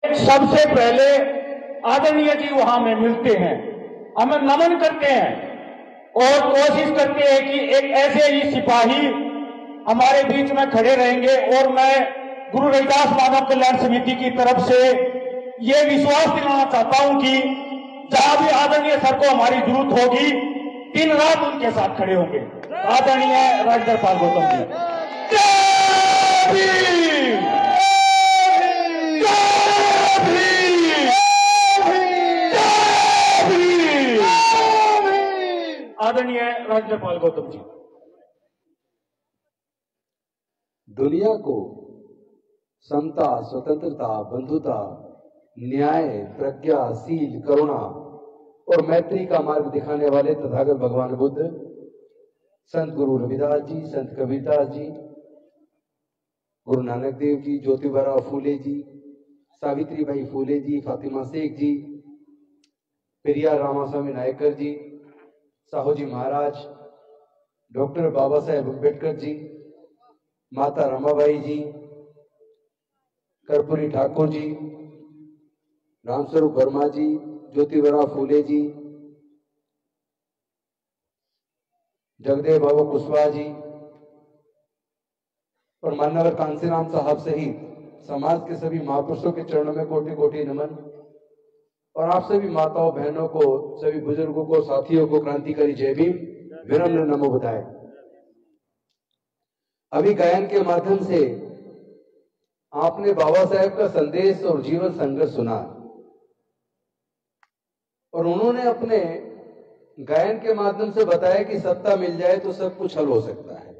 सबसे पहले आदरणीय जी वहां में मिलते हैं, हमें नमन करते हैं और कोशिश करते हैं कि एक ऐसे ही सिपाही हमारे बीच में खड़े रहेंगे। और मैं गुरु रविदास मानव कल्याण समिति की तरफ से ये विश्वास दिलाना चाहता हूं कि जहां भी आदरणीय सर को हमारी जरूरत होगी, दिन रात उनके साथ खड़े होंगे। आदरणीय राजेंद्र पाल गौतम जी। आदरणीय राजेंद्र पाल गौतम जी। दुनिया को समता, स्वतंत्रता, बंधुता, न्याय, प्रज्ञा, शील, करुणा और मैत्री का मार्ग दिखाने वाले तथागत भगवान बुद्ध, संत गुरु रविदास जी, संत कबीरदास जी, गुरु नानक देव जी, ज्योतिबा फूले जी, सावित्रीबाई फूले जी, फातिमा शेख जी, पेरियार रामास्वामी नायकर जी, साहूजी महाराज, डॉक्टर बाबा साहेब अम्बेडकर जी, माता रमाबाई जी, कर्पूरी ठाकुर जी, रामस्वरूप वर्मा जी, ज्योतिबा फूले जी, जगदेव बाबू कुशवाहा जी और मान्यवर कांसीराम साहब सहित समाज के सभी महापुरुषों के चरणों में कोटि कोटि नमन। और आप सभी माताओं बहनों को, सभी बुजुर्गों को, साथियों को क्रांतिकारी जय भीम, विनम्र नमो बुधाय। अभी गायन के माध्यम से आपने बाबा साहेब का संदेश और जीवन संघर्ष सुना और उन्होंने अपने गायन के माध्यम से बताया कि सत्ता मिल जाए तो सब कुछ हल हो सकता है।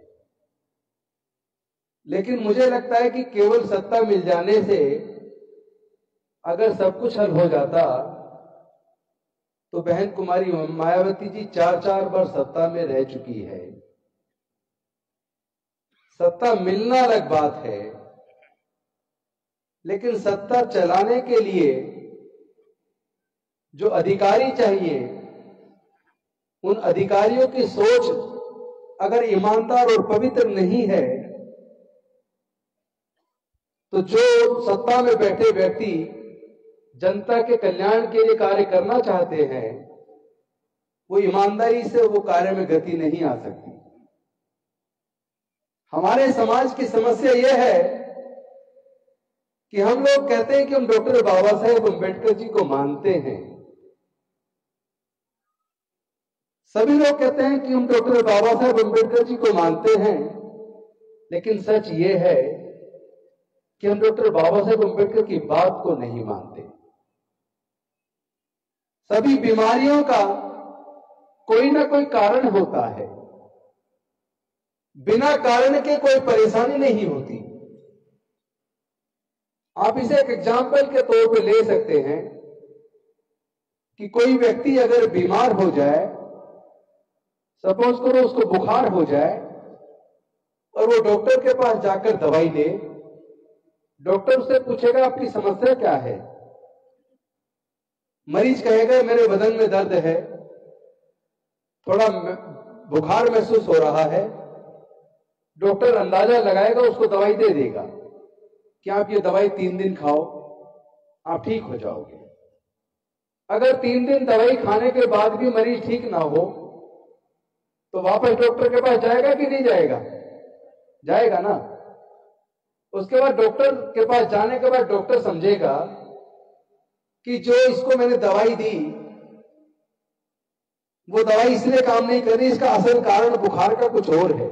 लेकिन मुझे लगता है कि केवल सत्ता मिल जाने से अगर सब कुछ हल हो जाता तो बहन कुमारी मायावती जी 4-4 बार सत्ता में रह चुकी है। सत्ता मिलना अलग बात है, लेकिन सत्ता चलाने के लिए जो अधिकारी चाहिए, उन अधिकारियों की सोच अगर ईमानदार और पवित्र नहीं है तो जो सत्ता में बैठे व्यक्ति जनता के कल्याण के लिए कार्य करना चाहते हैं, वो ईमानदारी से वो कार्य में गति नहीं आ सकती। हमारे समाज की समस्या यह है कि हम लोग कहते हैं कि हम डॉक्टर बाबा साहेब अम्बेडकर जी को मानते हैं। सभी लोग कहते हैं कि हम डॉक्टर बाबा साहेब अम्बेडकर जी को मानते हैं, लेकिन सच ये है कि हम डॉक्टर बाबा साहेब अम्बेडकर की बात को नहीं मानते। सभी बीमारियों का कोई ना कोई कारण होता है, बिना कारण के कोई परेशानी नहीं होती। आप इसे एक एग्जाम्पल के तौर पे ले सकते हैं कि कोई व्यक्ति अगर बीमार हो जाए, सपोज करो उसको बुखार हो जाए और वो डॉक्टर के पास जाकर दवाई ले, डॉक्टर उससे पूछेगा आपकी समस्या क्या है। मरीज कहेगा मेरे बदन में दर्द है, थोड़ा बुखार महसूस हो रहा है। डॉक्टर अंदाजा लगाएगा, उसको दवाई दे देगा कि आप ये दवाई 3 दिन खाओ, आप ठीक हो जाओगे। अगर 3 दिन दवाई खाने के बाद भी मरीज ठीक ना हो तो वापस डॉक्टर के पास जाएगा कि नहीं जाएगा? जाएगा ना। उसके बाद डॉक्टर के पास जाने के बाद डॉक्टर समझेगा कि जो इसको मैंने दवाई दी वो दवाई इसलिए काम नहीं कर रही, इसका असल कारण बुखार का कुछ और है।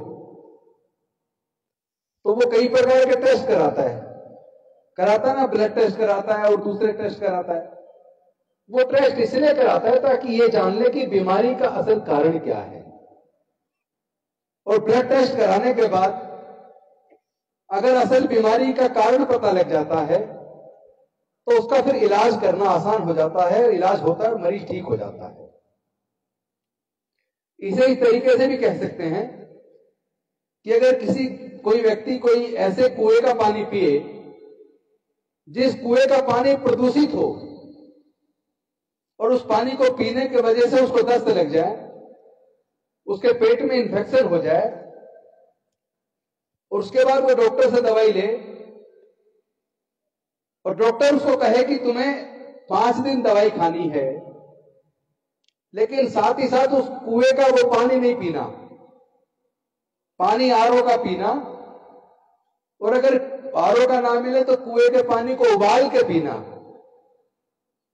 तो वो कई प्रकार के टेस्ट कराता है ना, ब्लड टेस्ट कराता है और दूसरे टेस्ट कराता है। वो टेस्ट इसलिए कराता है ताकि ये जान ले कि बीमारी का असल कारण क्या है। और ब्लड टेस्ट कराने के बाद अगर असल बीमारी का कारण पता लग जाता है तो उसका फिर इलाज करना आसान हो जाता है, इलाज होता है, मरीज ठीक हो जाता है। इसे इस तरीके से भी कह सकते हैं कि अगर कोई व्यक्ति कोई ऐसे कुएं का पानी पिए जिस कुएं का पानी प्रदूषित हो और उस पानी को पीने की वजह से उसको दस्त लग जाए, उसके पेट में इंफेक्शन हो जाए और उसके बाद वो डॉक्टर से दवाई ले और डॉक्टर उसको कहे कि तुम्हें 5 दिन दवाई खानी है, लेकिन साथ ही साथ उस कुएं का वो पानी नहीं पीना, पानी आरओ का पीना, और अगर आरओ का ना मिले तो कुएं के पानी को उबाल के पीना।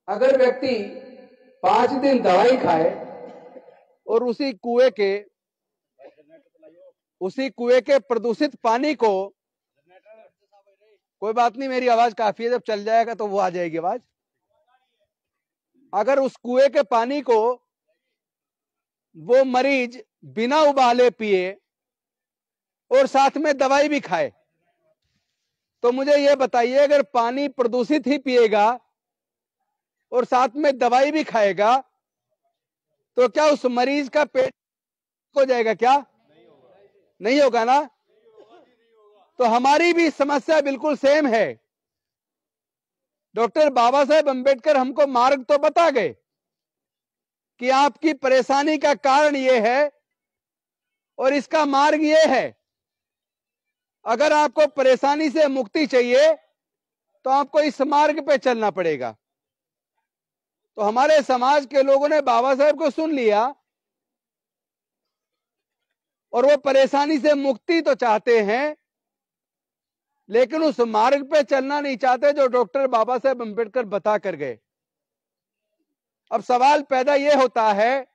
अगर व्यक्ति 5 दिन दवाई खाए और उसी कुएं के प्रदूषित पानी को, कोई बात नहीं, मेरी आवाज काफी है, जब चल जाएगा तो वो आ जाएगी आवाज। अगर उस कुएं के पानी को वो मरीज बिना उबाले पिए और साथ में दवाई भी खाए, तो मुझे ये बताइए, अगर पानी प्रदूषित ही पिएगा और साथ में दवाई भी खाएगा तो क्या उस मरीज का पेट हो जाएगा? क्या नहीं होगा ना? तो हमारी भी समस्या बिल्कुल सेम है। डॉक्टर बाबा साहेब अंबेडकर हमको मार्ग तो बता गए कि आपकी परेशानी का कारण यह है और इसका मार्ग यह है। अगर आपको परेशानी से मुक्ति चाहिए तो आपको इस मार्ग पे चलना पड़ेगा। तो हमारे समाज के लोगों ने बाबा साहेब को सुन लिया और वो परेशानी से मुक्ति तो चाहते हैं, लेकिन उस मार्ग पे चलना नहीं चाहते जो डॉक्टर बाबा साहेब अंबेडकर बता कर गए। अब सवाल पैदा यह होता है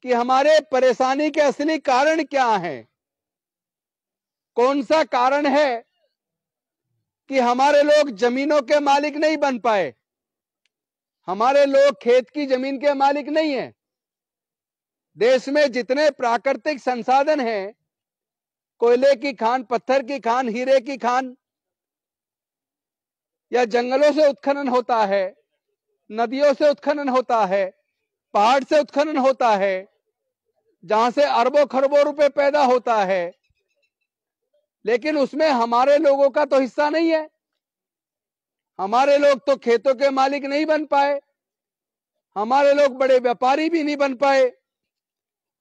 कि हमारे परेशानी के असली कारण क्या हैं? कौन सा कारण है कि हमारे लोग जमीनों के मालिक नहीं बन पाए? हमारे लोग खेत की जमीन के मालिक नहीं हैं। देश में जितने प्राकृतिक संसाधन हैं, कोयले की खान, पत्थर की खान, हीरे की खान, या जंगलों से उत्खनन होता है, नदियों से उत्खनन होता है, पहाड़ से उत्खनन होता है, जहां से अरबों खरबों रुपए पैदा होता है, लेकिन उसमें हमारे लोगों का तो हिस्सा नहीं है। हमारे लोग तो खेतों के मालिक नहीं बन पाए, हमारे लोग बड़े व्यापारी भी नहीं बन पाए,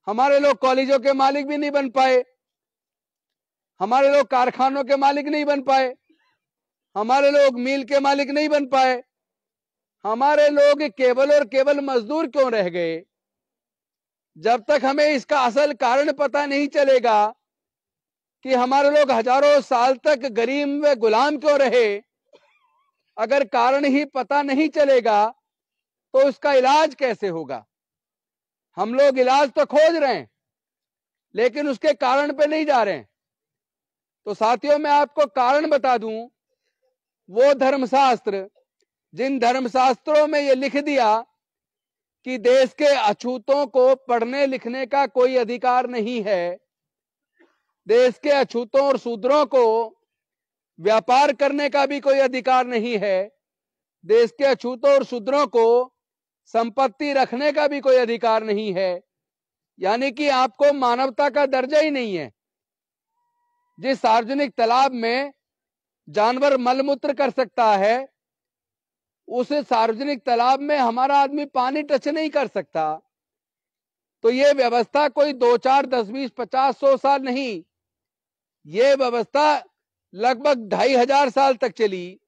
हमारे लोग कॉलेजों के मालिक भी नहीं बन पाए, हमारे लोग कारखानों के मालिक नहीं बन पाए, हमारे लोग मिल के मालिक नहीं बन पाए। हमारे लोग केवल और केवल मजदूर क्यों रह गए? जब तक हमें इसका असल कारण पता नहीं चलेगा कि हमारे लोग हजारों साल तक गरीब व गुलाम क्यों रहे, अगर कारण ही पता नहीं चलेगा तो उसका इलाज कैसे होगा? हम लोग इलाज तो खोज रहे हैं, लेकिन उसके कारण पे नहीं जा रहे हैं। तो साथियों, मैं आपको कारण बता दूं, वो धर्मशास्त्र जिन धर्मशास्त्रों में ये लिख दिया कि देश के अछूतों को पढ़ने लिखने का कोई अधिकार नहीं है, देश के अछूतों और शूद्रों को व्यापार करने का भी कोई अधिकार नहीं है, देश के अछूतों और शूद्रों को संपत्ति रखने का भी कोई अधिकार नहीं है, यानी कि आपको मानवता का दर्जा ही नहीं है। जिस सार्वजनिक तालाब में जानवर मलमूत्र कर सकता है, उस सार्वजनिक तालाब में हमारा आदमी पानी टच नहीं कर सकता। तो ये व्यवस्था कोई 2, 4, 10, 20, 50, 100 साल नहीं, ये व्यवस्था लगभग 2500 साल तक चली।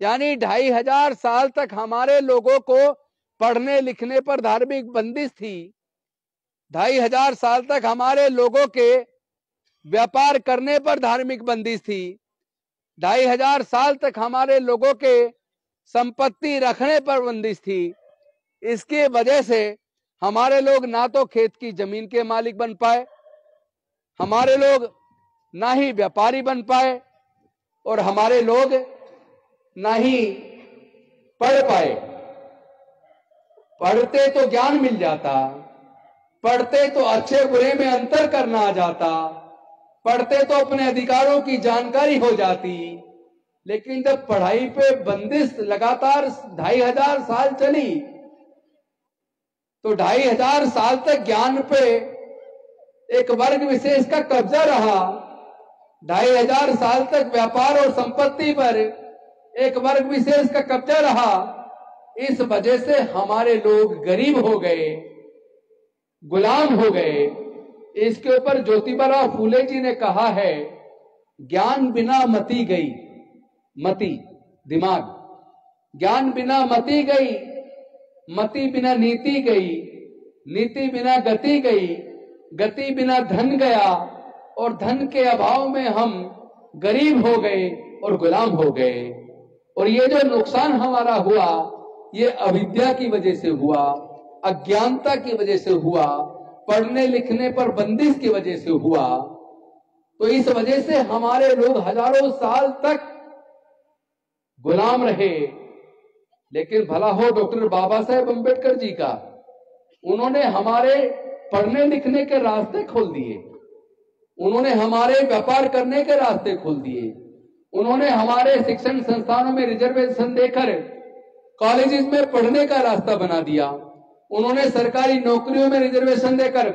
यानी 2500 साल तक हमारे लोगों को पढ़ने लिखने पर धार्मिक बंदिश थी। 2500 साल तक हमारे लोगों के व्यापार करने पर धार्मिक बंदिश थी। 2500 साल तक हमारे लोगों के संपत्ति रखने पर बंदिश थी। इसकी वजह से हमारे लोग ना तो खेत की जमीन के मालिक बन पाए, हमारे लोग ना ही व्यापारी बन पाए, और हमारे लोग ना ही पढ़ पाए। पढ़ते तो ज्ञान मिल जाता, पढ़ते तो अच्छे बुरे में अंतर करना आ जाता, पढ़ते तो अपने अधिकारों की जानकारी हो जाती, लेकिन जब पढ़ाई पे बंदिश लगातार 2500 साल चली, तो 2500 साल तक ज्ञान पे एक वर्ग विशेष का कब्जा रहा। 2500 साल तक व्यापार और संपत्ति पर एक वर्ग विशेष का कब्जा रहा। इस वजह से हमारे लोग गरीब हो गए, गुलाम हो गए। इसके ऊपर ज्योतिबा फूले जी ने कहा है, ज्ञान बिना मति गई, मति दिमाग। ज्ञान बिना मति गई, मति बिना नीति गई, नीति बिना गति गई, गति बिना धन गया, और धन के अभाव में हम गरीब हो गए और गुलाम हो गए। और ये जो नुकसान हमारा हुआ, ये अविद्या की वजह से हुआ, अज्ञानता की वजह से हुआ, पढ़ने लिखने पर बंदिश की वजह से हुआ। तो इस वजह से हमारे लोग हजारों साल तक गुलाम रहे। लेकिन भला हो डॉक्टर बाबा साहेब अम्बेडकर जी का, उन्होंने हमारे पढ़ने लिखने के रास्ते खोल दिए, उन्होंने हमारे व्यापार करने के रास्ते खोल दिए, उन्होंने हमारे शिक्षण संस्थानों में रिजर्वेशन देकर कॉलेजेस में पढ़ने का रास्ता बना दिया, उन्होंने सरकारी नौकरियों में रिजर्वेशन देकर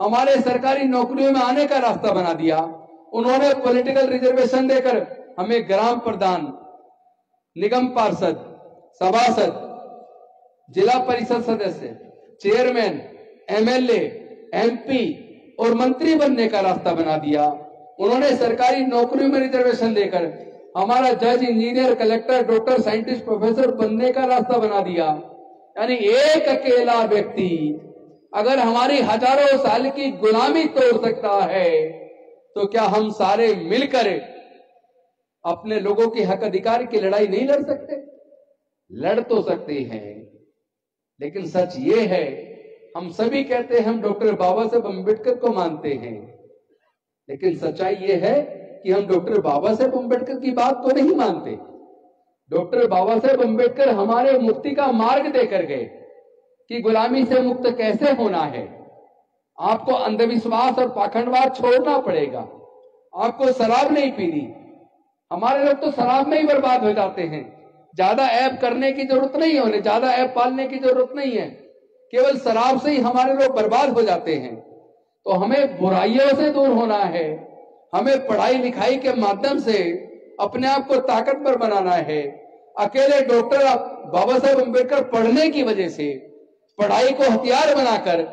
हमारे सरकारी नौकरियों में आने का रास्ता बना दिया, उन्होंने पॉलिटिकल रिजर्वेशन देकर हमें ग्राम प्रधान, निगम पार्षद, सभासद, जिला परिषद सदस्य, चेयरमैन, एमएलए, एमपी और मंत्री बनने का रास्ता बना दिया। उन्होंने सरकारी नौकरियों में रिजर्वेशन देकर हमारा जज, engineer, collector, doctor, scientist, professor बनने का रास्ता बना दिया। यानी एक अकेला व्यक्ति अगर हमारी हजारों साल की गुलामी तोड़ सकता है, तो क्या हम सारे मिलकर अपने लोगों के हक अधिकार की लड़ाई नहीं लड़ सकते? लड़ तो सकते हैं, लेकिन सच ये है, हम सभी कहते हैं हम डॉक्टर बाबा साहेब अम्बेडकर को मानते हैं, लेकिन सच्चाई ये है कि हम डॉक्टर बाबा साहेब अम्बेडकर की बात को नहीं मानते। डॉक्टर बाबा साहेब अम्बेडकर हमारे मुक्ति का मार्ग देकर गए कि गुलामी से मुक्त कैसे होना है। आपको अंधविश्वास और पाखंडवाद छोड़ना पड़ेगा, आपको शराब नहीं पीनी। हमारे लोग तो शराब में ही बर्बाद हो जाते हैं। ज्यादा ऐब करने की जरूरत नहीं है, ज्यादा ऐब पालने की जरूरत नहीं है, केवल शराब से ही हमारे लोग बर्बाद हो जाते हैं। तो हमें बुराइयों से दूर होना है, हमें पढ़ाई लिखाई के माध्यम से अपने आप को ताकतवर बनाना है। अकेले डॉक्टर बाबा साहेब अम्बेडकर पढ़ने की वजह से, पढ़ाई को हथियार बनाकर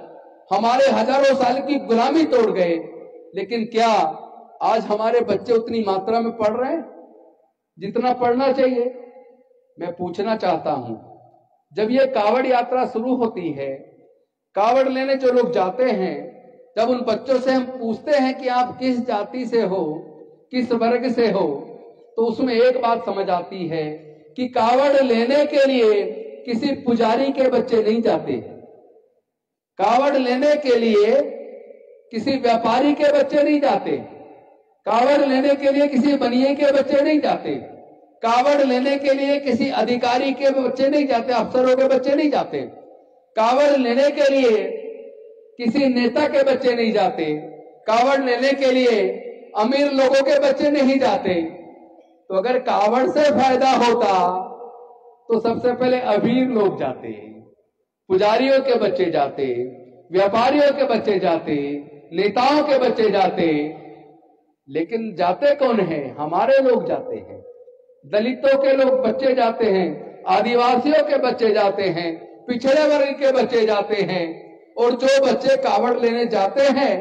हमारे हजारों साल की गुलामी तोड़ गए। लेकिन क्या आज हमारे बच्चे उतनी मात्रा में पढ़ रहे हैं जितना पढ़ना चाहिए? मैं पूछना चाहता हूं, जब ये कावड़ यात्रा शुरू होती है, कावड़ लेने जो लोग जाते हैं, जब उन बच्चों से हम पूछते हैं कि आप किस जाति से हो, किस वर्ग से हो, तो उसमें एक बात समझ आती है कि कावड़ लेने के लिए किसी पुजारी के बच्चे नहीं जाते, कावड़ लेने के लिए किसी व्यापारी के बच्चे नहीं जाते, कावड़ लेने के लिए किसी बनिए के बच्चे नहीं जाते, कावड़ लेने के लिए किसी अधिकारी के बच्चे नहीं जाते, अफसरों के बच्चे नहीं जाते, कावड़ लेने के लिए किसी नेता के बच्चे नहीं जाते, कावड़ लेने के लिए अमीर लोगों के बच्चे नहीं जाते। तो अगर कावड़ से फायदा होता तो सबसे पहले अमीर लोग जाते, पुजारियों के बच्चे जाते, व्यापारियों के बच्चे जाते, नेताओं के बच्चे जाते। लेकिन जाते कौन है? हमारे लोग जाते हैं, दलितों के लोग बच्चे जाते हैं, आदिवासियों के बच्चे जाते हैं, पिछड़े वर्ग के बच्चे जाते हैं। और जो बच्चे कावड़ लेने जाते हैं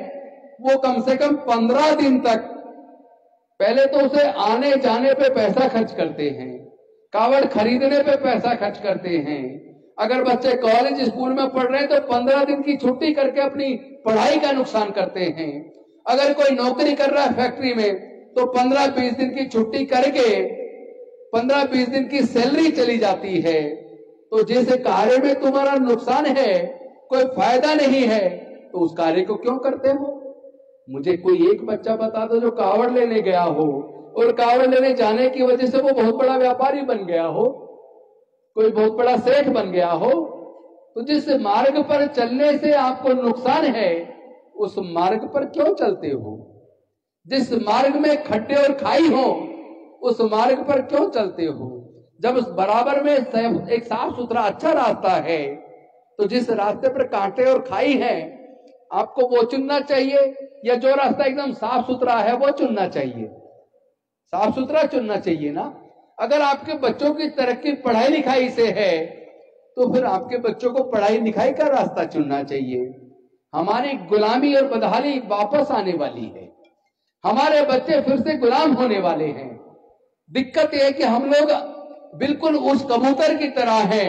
वो कम से कम 15 दिन तक पहले तो उसे आने जाने पे पैसा खर्च करते हैं, कावड़ खरीदने पे पैसा खर्च करते हैं। अगर बच्चे कॉलेज स्कूल में पढ़ रहे हैं तो 15 दिन की छुट्टी करके अपनी पढ़ाई का नुकसान करते हैं। अगर कोई नौकरी कर रहा है फैक्ट्री में तो 15-20 दिन की छुट्टी करके 15-20 दिन की सैलरी चली जाती है। तो जिस कार्य में तुम्हारा नुकसान है, कोई फायदा नहीं है, तो उस कार्य को क्यों करते हो? मुझे कोई एक बच्चा बता दो जो कावड़ लेने गया हो और कावड़ लेने जाने की वजह से वो बहुत बड़ा व्यापारी बन गया हो, कोई बहुत बड़ा सेठ बन गया हो। तो जिस मार्ग पर चलने से आपको नुकसान है उस मार्ग पर क्यों चलते हो? जिस मार्ग में खड्डे और खाई हो उस मार्ग पर क्यों चलते हो? जब बराबर में एक साफ सुथरा अच्छा रास्ता है तो जिस रास्ते पर कांटे और खाई है आपको वो चुनना चाहिए या जो रास्ता एकदम साफ सुथरा है वो चुनना चाहिए? साफ सुथरा चुनना चाहिए ना। अगर आपके बच्चों की तरक्की पढ़ाई लिखाई से है तो फिर आपके बच्चों को पढ़ाई लिखाई का रास्ता चुनना चाहिए। हमारी गुलामी और बदहाली वापस आने वाली है, हमारे बच्चे फिर से गुलाम होने वाले हैं। दिक्कत यह है कि हम लोग बिल्कुल उस कबूतर की तरह है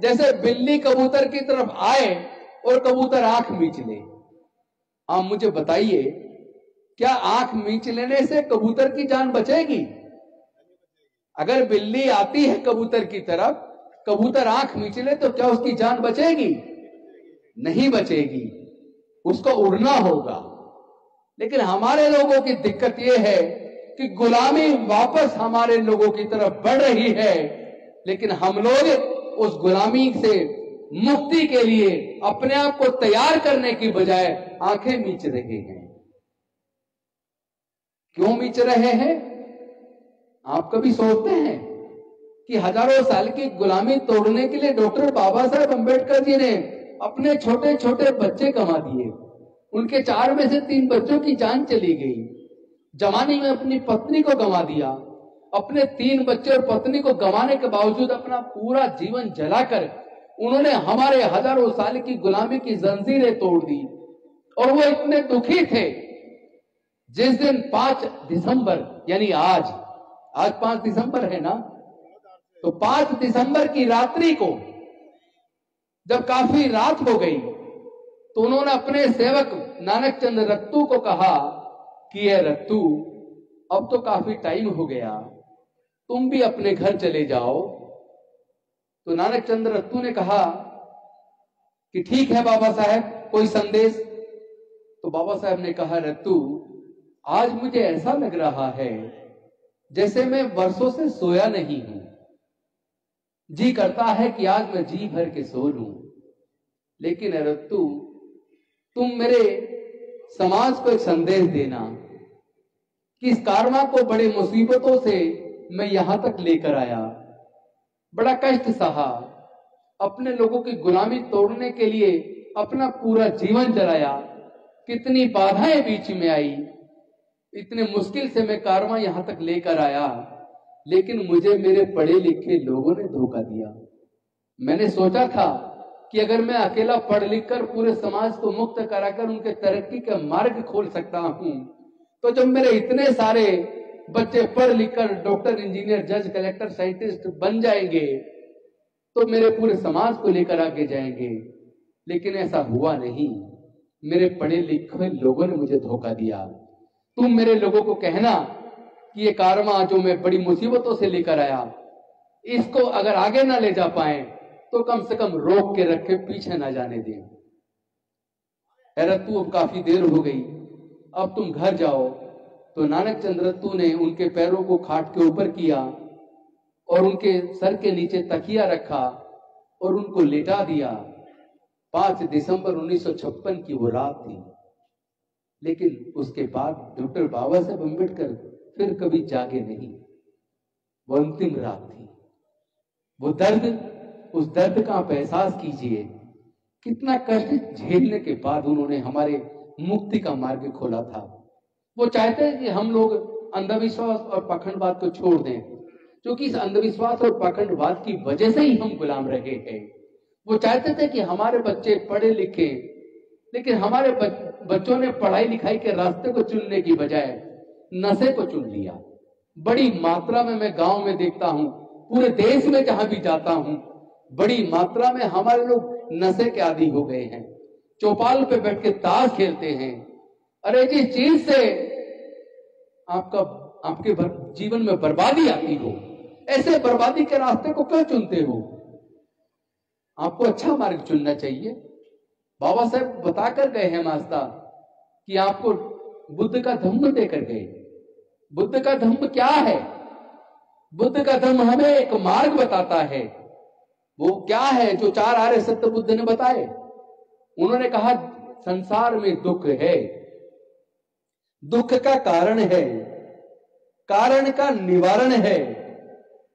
जैसे बिल्ली कबूतर की तरफ आए और कबूतर आंख मीच ले। आप मुझे बताइए, क्या आंख मीच लेने से कबूतर की जान बचेगी? अगर बिल्ली आती है कबूतर की तरफ, कबूतर आंख मीच ले तो क्या उसकी जान बचेगी? नहीं बचेगी, उसको उड़ना होगा। लेकिन हमारे लोगों की दिक्कत यह है कि गुलामी वापस हमारे लोगों की तरफ बढ़ रही है, लेकिन हम लोग उस गुलामी से मुक्ति के लिए अपने आप को तैयार करने की बजाय आंखें मीच रहे हैं। क्यों मीच रहे हैं? आप कभी सोचते हैं कि हजारों साल की गुलामी तोड़ने के लिए डॉक्टर बाबा साहेब अंबेडकर जी ने अपने छोटे छोटे बच्चे गंवा दिए, उनके 4 में से 3 बच्चों की जान चली गई। जवानी में अपनी पत्नी को गंवा दिया, अपने 3 बच्चे और पत्नी को गंवाने के बावजूद अपना पूरा जीवन जलाकर उन्होंने हमारे हजारों साल की गुलामी की जंजीरें तोड़ दी। और वो इतने दुखी थे, जिस दिन 5 दिसंबर यानी आज 5 दिसंबर है ना, तो 5 दिसंबर की रात्रि को जब काफी रात हो गई तो उन्होंने अपने सेवक नानक चंद रत्तू को कहा कि ये रत्तू, अब तो काफी टाइम हो गया, तुम भी अपने घर चले जाओ। तो नानक चंद रत्तू ने कहा कि ठीक है बाबा साहब, कोई संदेश? तो बाबा साहब ने कहा, रत्तू, आज मुझे ऐसा लग रहा है जैसे मैं वर्षों से सोया नहीं हूं। जी करता है कि आज मैं जी भर के सो लूं। लेकिन रत्तू, तुम मेरे समाज को एक संदेश देना कि इस कारवां को बड़े मुसीबतों से मैं यहां तक लेकर आया, बड़ा कष्ट सहा, अपने लोगों की गुलामी तोड़ने के लिए अपना पूरा जीवन जलाया, कितनी बाधाएं बीच में आई, इतने मुश्किल से मैं कारवां यहां तक लेकर आया, लेकिन मुझे मेरे पढ़े लिखे लोगों ने धोखा दिया। मैंने सोचा था कि अगर मैं अकेला पढ़ लिख कर पूरे समाज को मुक्त कराकर उनके तरक्की का मार्ग खोल सकता हूं, तो जब मेरे इतने सारे बच्चे पढ़ लिख कर डॉक्टर, इंजीनियर, जज, कलेक्टर, साइंटिस्ट बन जाएंगे तो मेरे पूरे समाज को लेकर आगे जाएंगे। लेकिन ऐसा हुआ नहीं, मेरे पढ़े लिखे लोगों ने मुझे धोखा दिया। तुम मेरे लोगों को कहना कि ये कारवां जो मैं बड़ी मुसीबतों से लेकर आया, इसको अगर आगे ना ले जा पाए तो कम से कम रोक के रखे, पीछे ना जाने दें। रत्तू, अब काफी देर हो गई, अब तुम घर जाओ। तो नानक चंद रत्तू ने उनके पैरों को खाट के ऊपर किया और उनके सर के नीचे तकिया रखा और उनको लेटा दिया। 5 दिसंबर 1956 की वो रात थी। लेकिन उसके बाद डॉक्टर बाबा साहेब अंबेडकर फिर कभी जागे नहीं। वो अंतिम रात थी। वो दर्द, उस दर्द का आप एहसास कीजिए, कितना कष्ट झेलने के बाद उन्होंने हमारे मुक्ति का मार्ग खोला था। वो चाहते हैं कि हम लोग अंधविश्वास और पाखंडवाद को छोड़ दें, क्योंकि इस अंधविश्वास और पाखंडवाद की वजह से ही हम गुलाम रहे हैं। वो चाहते थे कि हमारे बच्चे पढ़े लिखे, लेकिन हमारे बच्चों ने पढ़ाई लिखाई के रास्ते को चुनने की बजाय नशे को चुन लिया। बड़ी मात्रा में मैं गांव में देखता हूं, पूरे देश में जहां भी जाता हूं, बड़ी मात्रा में हमारे लोग नशे के आदी हो गए हैं। चौपाल पे बैठ के ताश खेलते हैं। अरे जिस चीज से आपके जीवन में बर्बादी आती हो, ऐसे बर्बादी के रास्ते को क्यों चुनते हो? आपको अच्छा मार्ग चुनना चाहिए। बाबा साहब बताकर गए हैं मास्ता कि आपको बुद्ध का धम्म देकर गए। बुद्ध का धम्म क्या है? बुद्ध का धम्म हमें एक मार्ग बताता है। वो क्या है जो 4 आर्य सत्य बुद्ध ने बताए? उन्होंने कहा, संसार में दुख है, दुख का कारण है, कारण का निवारण है,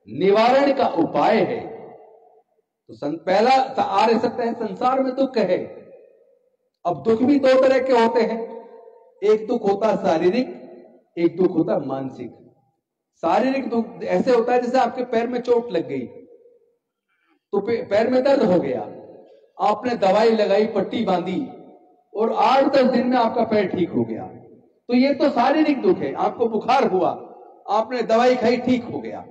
निवारण का उपाय है। तो पहला आर्य सत्य है, संसार में दुख है। अब दुख भी 2 तरह के होते हैं। एक दुख होता है शारीरिक, एक दुख होता है मानसिक। शारीरिक दुख ऐसे होता है जैसे आपके पैर में चोट लग गई, तो पैर में दर्द हो गया, आपने दवाई लगाई, पट्टी बांधी और 8-10 दिन में आपका पैर ठीक हो गया, तो ये तो शारीरिक दुख है। आपको बुखार हुआ, आपने दवाई खाई, ठीक हो गया।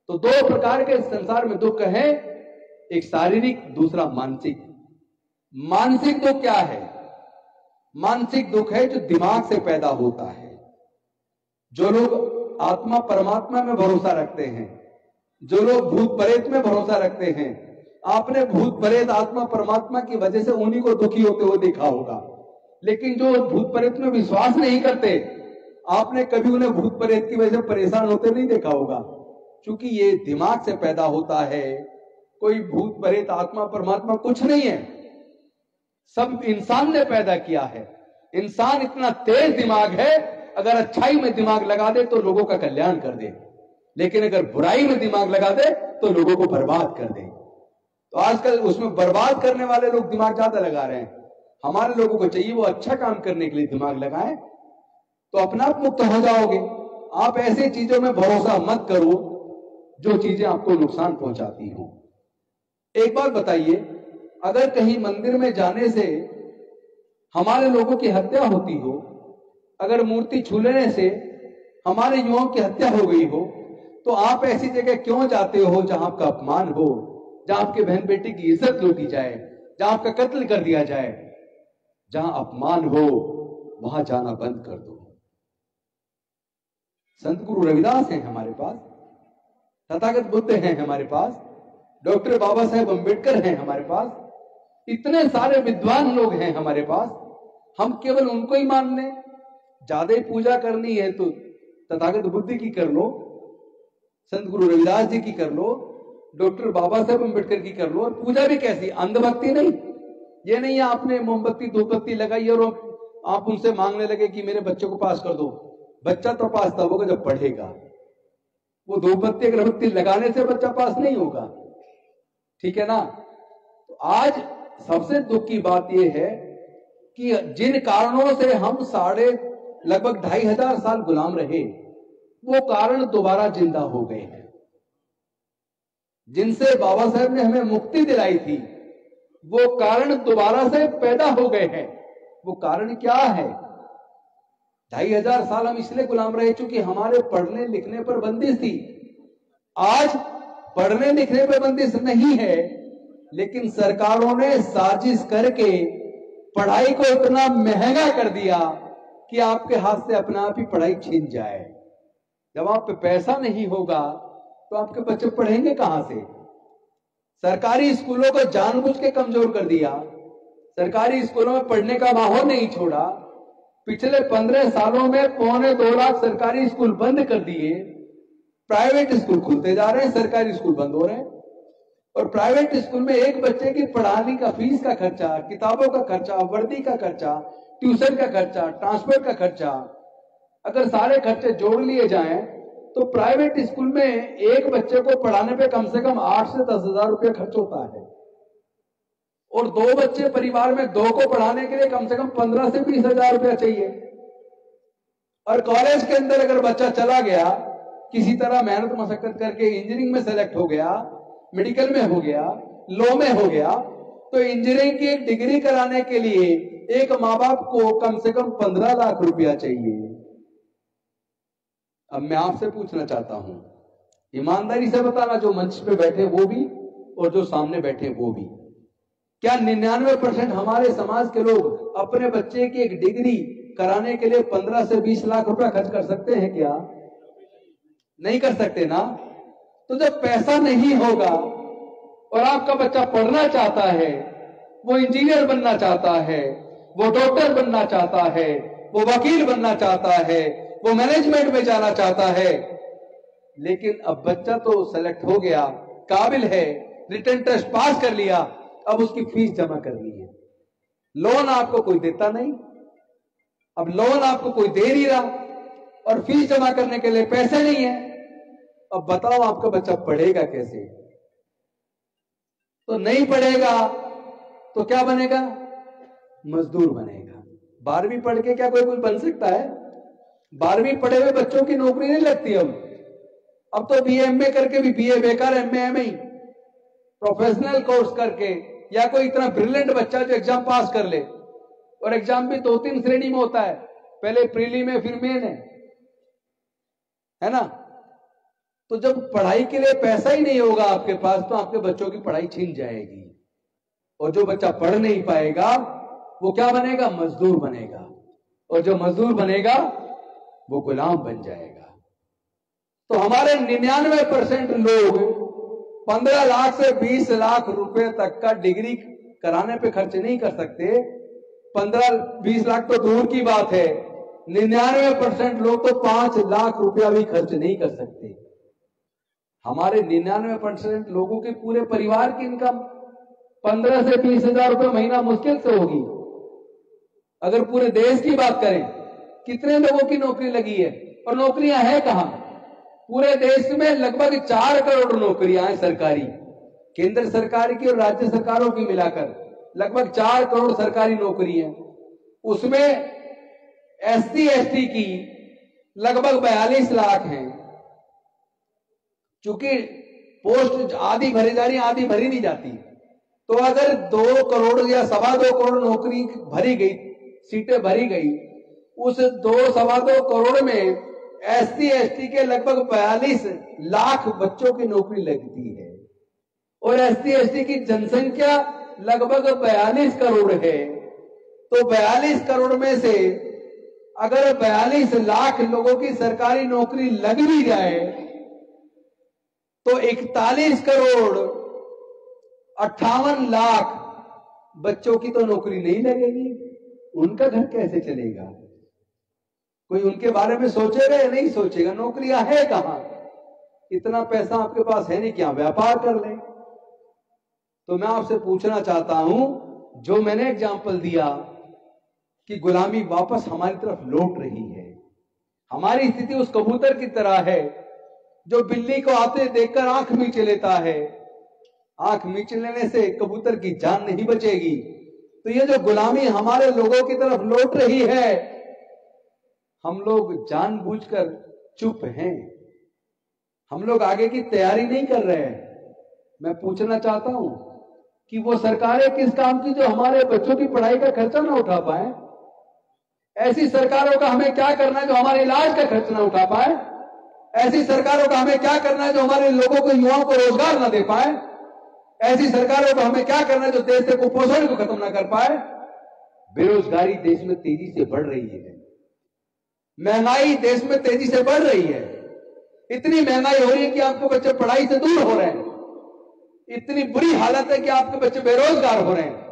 तो दो प्रकार के संसार में दुख है, एक शारीरिक, दूसरा मानसिक। मानसिक दुख क्या है? मानसिक दुख है जो दिमाग से पैदा होता है। जो लोग आत्मा परमात्मा में भरोसा रखते हैं, जो लोग भूत प्रेत में भरोसा रखते हैं, आपने भूत प्रेत आत्मा परमात्मा की वजह से उन्हीं को दुखी होते हुए देखा होगा। लेकिन जो भूत प्रेत में विश्वास नहीं करते, आपने कभी उन्हें भूत प्रेत की वजह से परेशान होते नहीं देखा होगा, क्योंकि ये दिमाग से पैदा होता है। कोई भूत प्रेत आत्मा परमात्मा कुछ नहीं है, सब इंसान ने पैदा किया है। इंसान इतना तेज दिमाग है, अगर अच्छाई में दिमाग लगा दे तो लोगों का कल्याण कर दे, लेकिन अगर बुराई में दिमाग लगा दे तो लोगों को बर्बाद कर दे। तो आजकल उसमें बर्बाद करने वाले लोग दिमाग ज्यादा लगा रहे हैं। हमारे लोगों को चाहिए वो अच्छा काम करने के लिए दिमाग लगाएं, तो अपना आप मुक्त हो जाओगे। आप ऐसी चीजों में भरोसा मत करो जो चीजें आपको नुकसान पहुंचाती हो। एक बात बताइए, अगर कहीं मंदिर में जाने से हमारे लोगों की हत्या होती हो, अगर मूर्ति छू लेने से हमारे युवाओं की हत्या हो गई हो, तो आप ऐसी जगह क्यों जाते हो जहां आपका अपमान हो, जहां आपके बहन बेटी की इज्जत लूटी जाए, जहां आपका कत्ल कर दिया जाए? जहां अपमान हो वहां जाना बंद कर दो। संत गुरु रविदास हैं हमारे पास, तथागत बुद्ध हैं हमारे पास, डॉक्टर बाबा साहेब अम्बेडकर हैं हमारे पास, इतने सारे विद्वान लोग हैं हमारे पास। हम केवल उनको ही मान लें? ज्यादा ही पूजा करनी है तो तथागत बुद्ध की कर लो, संत गुरु रविदास जी की कर लो, डॉक्टर बाबा साहेब अम्बेडकर की कर लो। और पूजा भी कैसी? अंधभक्ति नहीं। ये नहीं है आपने मोमबत्ती धूपबत्ती लगाई और आप उनसे मांगने लगे कि मेरे बच्चे को पास कर दो। बच्चा तो पास तब होगा जब पढ़ेगा। वो धूपबत्ती अगरबत्ती लगाने से बच्चा पास नहीं होगा, ठीक है ना? तो आज सबसे दुख की बात यह है कि जिन कारणों से हम लगभग 2500 साल गुलाम रहे, वो कारण दोबारा जिंदा हो गए हैं। जिनसे बाबा साहेब ने हमें मुक्ति दिलाई थी, वो कारण दोबारा से पैदा हो गए हैं। वो कारण क्या है? 2500 साल हम इसलिए गुलाम रहे क्योंकि हमारे पढ़ने लिखने पर बंदिश थी। आज पढ़ने लिखने पर बंदिश नहीं है, लेकिन सरकारों ने साजिश करके पढ़ाई को इतना महंगा कर दिया कि आपके हाथ से अपना आप ही पढ़ाई छीन जाए। जब आप पे पैसा नहीं होगा तो आपके बच्चे पढ़ेंगे कहां से? सरकारी स्कूलों को जानबूझ के कमजोर कर दिया, सरकारी स्कूलों में पढ़ने का माहौल नहीं छोड़ा। पिछले 15 सालों में 2.25 लाख सरकारी स्कूल बंद कर दिए, प्राइवेट स्कूल खुलते जा रहे हैं, सरकारी स्कूल बंद हो रहे हैं। और प्राइवेट स्कूल में एक बच्चे की पढ़ाने का फीस का खर्चा, किताबों का खर्चा, वर्दी का खर्चा, ट्यूशन का खर्चा, ट्रांसपोर्ट का खर्चा, अगर सारे खर्चे जोड़ लिए जाएं तो प्राइवेट स्कूल में एक बच्चे को पढ़ाने पे कम से कम 8 से 10 हजार रुपये खर्च होता है। और 2 बच्चे परिवार में 2 को पढ़ाने के लिए कम से कम 15 से 20 हजार रुपया चाहिए। और कॉलेज के अंदर अगर बच्चा चला गया, किसी तरह मेहनत मशक्कत करके इंजीनियरिंग में सेलेक्ट हो गया, मेडिकल में हो गया, लॉ में हो गया, तो इंजीनियरिंग की एक डिग्री कराने के लिए एक माँ बाप को कम से कम 15 लाख रुपया चाहिए। अब मैं आपसे पूछना चाहता हूं, ईमानदारी से बताना, जो मंच पे बैठे वो भी और जो सामने बैठे वो भी, क्या 99% हमारे समाज के लोग अपने बच्चे की एक डिग्री कराने के लिए 15 से 20 लाख रुपया खर्च कर सकते हैं क्या? नहीं कर सकते ना। तो जब पैसा नहीं होगा और आपका बच्चा पढ़ना चाहता है, वो इंजीनियर बनना चाहता है, वो डॉक्टर बनना चाहता है, वो वकील बनना चाहता है, वो मैनेजमेंट में जाना चाहता है, लेकिन अब बच्चा तो सेलेक्ट हो गया, काबिल है, रिटन टेस्ट पास कर लिया, अब उसकी फीस जमा करनी है। लोन आपको कोई देता नहीं, अब लोन आपको कोई दे नहीं रहा और फीस जमा करने के लिए पैसे नहीं है। अब बताओ आपका बच्चा पढ़ेगा कैसे? तो नहीं पढ़ेगा तो क्या बनेगा? मजदूर बनेगा। 12वीं पढ़ के क्या कोई कुछ बन सकता है? 12वीं पढ़े हुए बच्चों की नौकरी नहीं लगती। अब तो BA MA करके भी BA बेकार, MA MA ही, प्रोफेशनल कोर्स करके, या कोई इतना ब्रिलियंट बच्चा जो एग्जाम पास कर ले, और एग्जाम भी 2-3 श्रेणी में होता है, पहले प्रीलिम है फिर मेन है ना। तो जब पढ़ाई के लिए पैसा ही नहीं होगा आपके पास, तो आपके बच्चों की पढ़ाई छिन जाएगी। और जो बच्चा पढ़ नहीं पाएगा वो क्या बनेगा? मजदूर बनेगा। और जो मजदूर बनेगा वो गुलाम बन जाएगा। तो हमारे 99% लोग 15 लाख से 20 लाख रुपए तक का डिग्री कराने पे खर्च नहीं कर सकते। 15-20 लाख तो दूर की बात है, 99% लोग तो 5 लाख रुपया भी खर्च नहीं कर सकते। हमारे 99% लोगों के पूरे परिवार की इनकम 15 से 20 हजार रुपये महीना मुश्किल से होगी। अगर पूरे देश की बात करें, कितने लोगों की नौकरी लगी है और नौकरियां हैं कहां? पूरे देश में लगभग 4 करोड़ नौकरियां हैं सरकारी, केंद्र सरकार की और राज्य सरकारों की मिलाकर लगभग 4 करोड़ सरकारी नौकरी है। उसमें एससी एसटी की लगभग 42 लाख हैं। चूंकि पोस्ट आधी भरी जा रही, आधी भरी नहीं जाती, तो अगर 2 करोड़ या 2.25 करोड़ नौकरी भरी गई, सीटें भरी गई, उस 2-2.25 करोड़ में एससी एसटी के लगभग 42 लाख बच्चों की नौकरी लगती है। और एससी एसटी की जनसंख्या लगभग 42 करोड़ है। तो 42 करोड़ में से अगर 42 लाख लोगों की सरकारी नौकरी लग भी जाए तो 41 करोड़ 58 लाख बच्चों की तो नौकरी नहीं लगेगी। उनका घर कैसे चलेगा? कोई उनके बारे में सोचेगा या नहीं सोचेगा? नौकरियां है कहां? इतना पैसा आपके पास है नहीं, क्या व्यापार कर ले? तो मैं आपसे पूछना चाहता हूं, जो मैंने एग्जाम्पल दिया कि गुलामी वापस हमारी तरफ लौट रही है, हमारी स्थिति उस कबूतर की तरह है जो बिल्ली को आते देखकर आंख मींच लेता है। आंख मींच लेने से कबूतर की जान नहीं बचेगी। तो ये जो गुलामी हमारे लोगों की तरफ लौट रही है, हम लोग जानबूझकर चुप हैं, हम लोग आगे की तैयारी नहीं कर रहे हैं। मैं पूछना चाहता हूं कि वो सरकारें किस काम की जो हमारे बच्चों की पढ़ाई का खर्चा ना उठा पाए? ऐसी सरकारों का हमें क्या करना है जो हमारे इलाज का खर्च ना उठा पाए? ऐसी सरकारों का हमें क्या करना है जो हमारे लोगों को, युवाओं को रोजगार ना दे पाए? ऐसी सरकारों को हमें क्या करना है जो देश से कुपोषण को खत्म ना कर पाए? बेरोजगारी देश में तेजी से बढ़ रही है, महंगाई देश में तेजी से बढ़ रही है। इतनी महंगाई हो रही है कि आपके बच्चे पढ़ाई से दूर हो रहे हैं। इतनी बुरी हालत है कि आपके बच्चे बेरोजगार हो रहे हैं।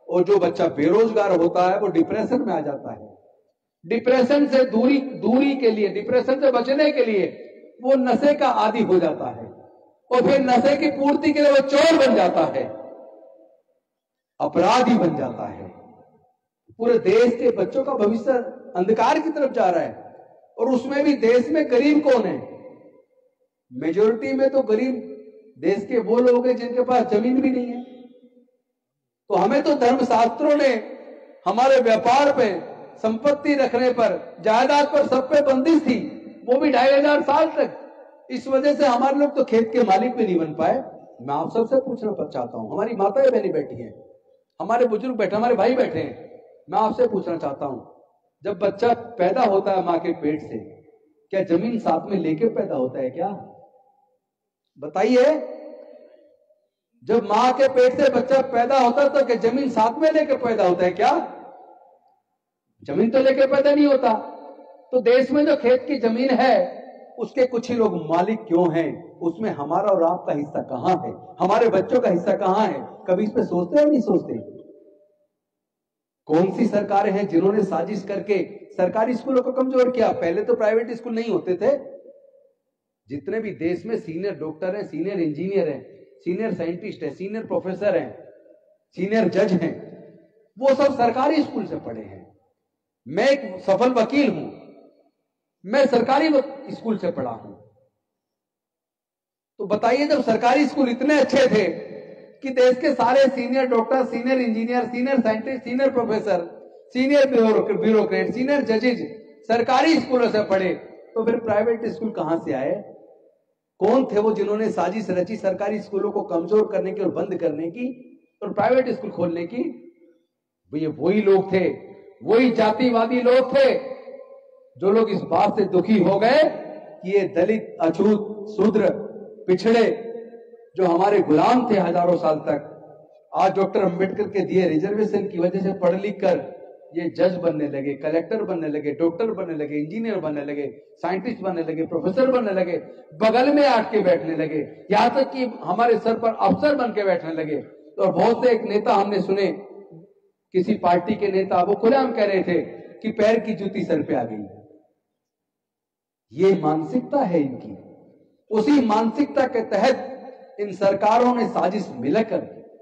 और जो बच्चा बेरोजगार होता है वो डिप्रेशन में आ जाता है। डिप्रेशन से दूरी के लिए, डिप्रेशन से बचने के लिए वो नशे का आदी हो जाता है और फिर नशे की पूर्ति के लिए वो चोर बन जाता है, अपराधी बन जाता है। पूरे देश के बच्चों का भविष्य अंधकार की तरफ जा रहा है। और उसमें भी देश में गरीब कौन है? मेजोरिटी में तो गरीब देश के वो लोग हैं जिनके पास जमीन भी नहीं है। तो हमें तो धर्मशास्त्रों ने हमारे व्यापार पे, संपत्ति रखने पर, जायदाद पर सब पे बंदिश थी, वो भी 2500 साल तक। इस वजह से हमारे लोग तो खेत के मालिक भी नहीं बन पाए। मैं आप सबसे पूछना चाहता हूं, हमारी माताएं बहनें बैठी हैं, हमारे बुजुर्ग बैठे, हमारे भाई बैठे हैं, मैं आपसे पूछना चाहता हूं, जब बच्चा पैदा होता है मां के पेट से, क्या जमीन साथ में लेके पैदा होता है क्या? बताइए। जब मां के पेट से बच्चा पैदा होता है तो क्या जमीन साथ में लेके पैदा होता है क्या? जमीन तो लेके पैदा नहीं होता। तो देश में जो खेत की जमीन है उसके कुछ ही लोग मालिक क्यों हैं? उसमें हमारा और आपका हिस्सा कहां है? हमारे बच्चों का हिस्सा कहां है? कभी इस पे सोचते हैं? नहीं सोचते। कौन सी सरकारें हैं जिन्होंने साजिश करके सरकारी स्कूलों को कमजोर किया? पहले तो प्राइवेट स्कूल नहीं होते थे। जितने भी देश में सीनियर डॉक्टर हैं, सीनियर इंजीनियर हैं, सीनियर साइंटिस्ट हैं, सीनियर प्रोफेसर हैं, सीनियर जज हैं, वो सब सरकारी स्कूल से पढ़े हैं। मैं एक सफल वकील हूं, मैं सरकारी स्कूल से पढ़ा हूं। तो बताइए, जब सरकारी स्कूल इतने अच्छे थे कि देश के सारे senior doctor, senior engineer, senior scientist, senior professor, senior bureaucrat, senior जजेज सरकारी स्कूलों से पढ़े, तो फिर प्राइवेट स्कूल कहां से आए? कौन थे वो जिन्होंने साजिश रची सरकारी स्कूलों को कमजोर करने की और बंद करने की और प्राइवेट स्कूल खोलने की? ये वही लोग थे, वही जातिवादी लोग थे, जो लोग इस बात से दुखी हो गए कि ये दलित, अछूत, शूद्र, पिछड़े जो हमारे गुलाम थे हजारों साल तक, आज डॉक्टर अंबेडकर के दिए रिजर्वेशन की वजह से पढ़ लिख कर ये जज बनने लगे, कलेक्टर बनने लगे, डॉक्टर बनने लगे, इंजीनियर बनने लगे, साइंटिस्ट बनने लगे, प्रोफेसर बनने लगे, बगल में आके बैठने लगे, यहां तक कि हमारे सर पर अफसर बन के बैठने लगे। और बहुत से एक नेता हमने सुने, किसी पार्टी के नेता, वो खुलेआम कह रहे थे कि पैर की जूती सर पे आ गई। ये मानसिकता है इनकी। उसी मानसिकता के तहत इन सरकारों ने साजिश मिलकर,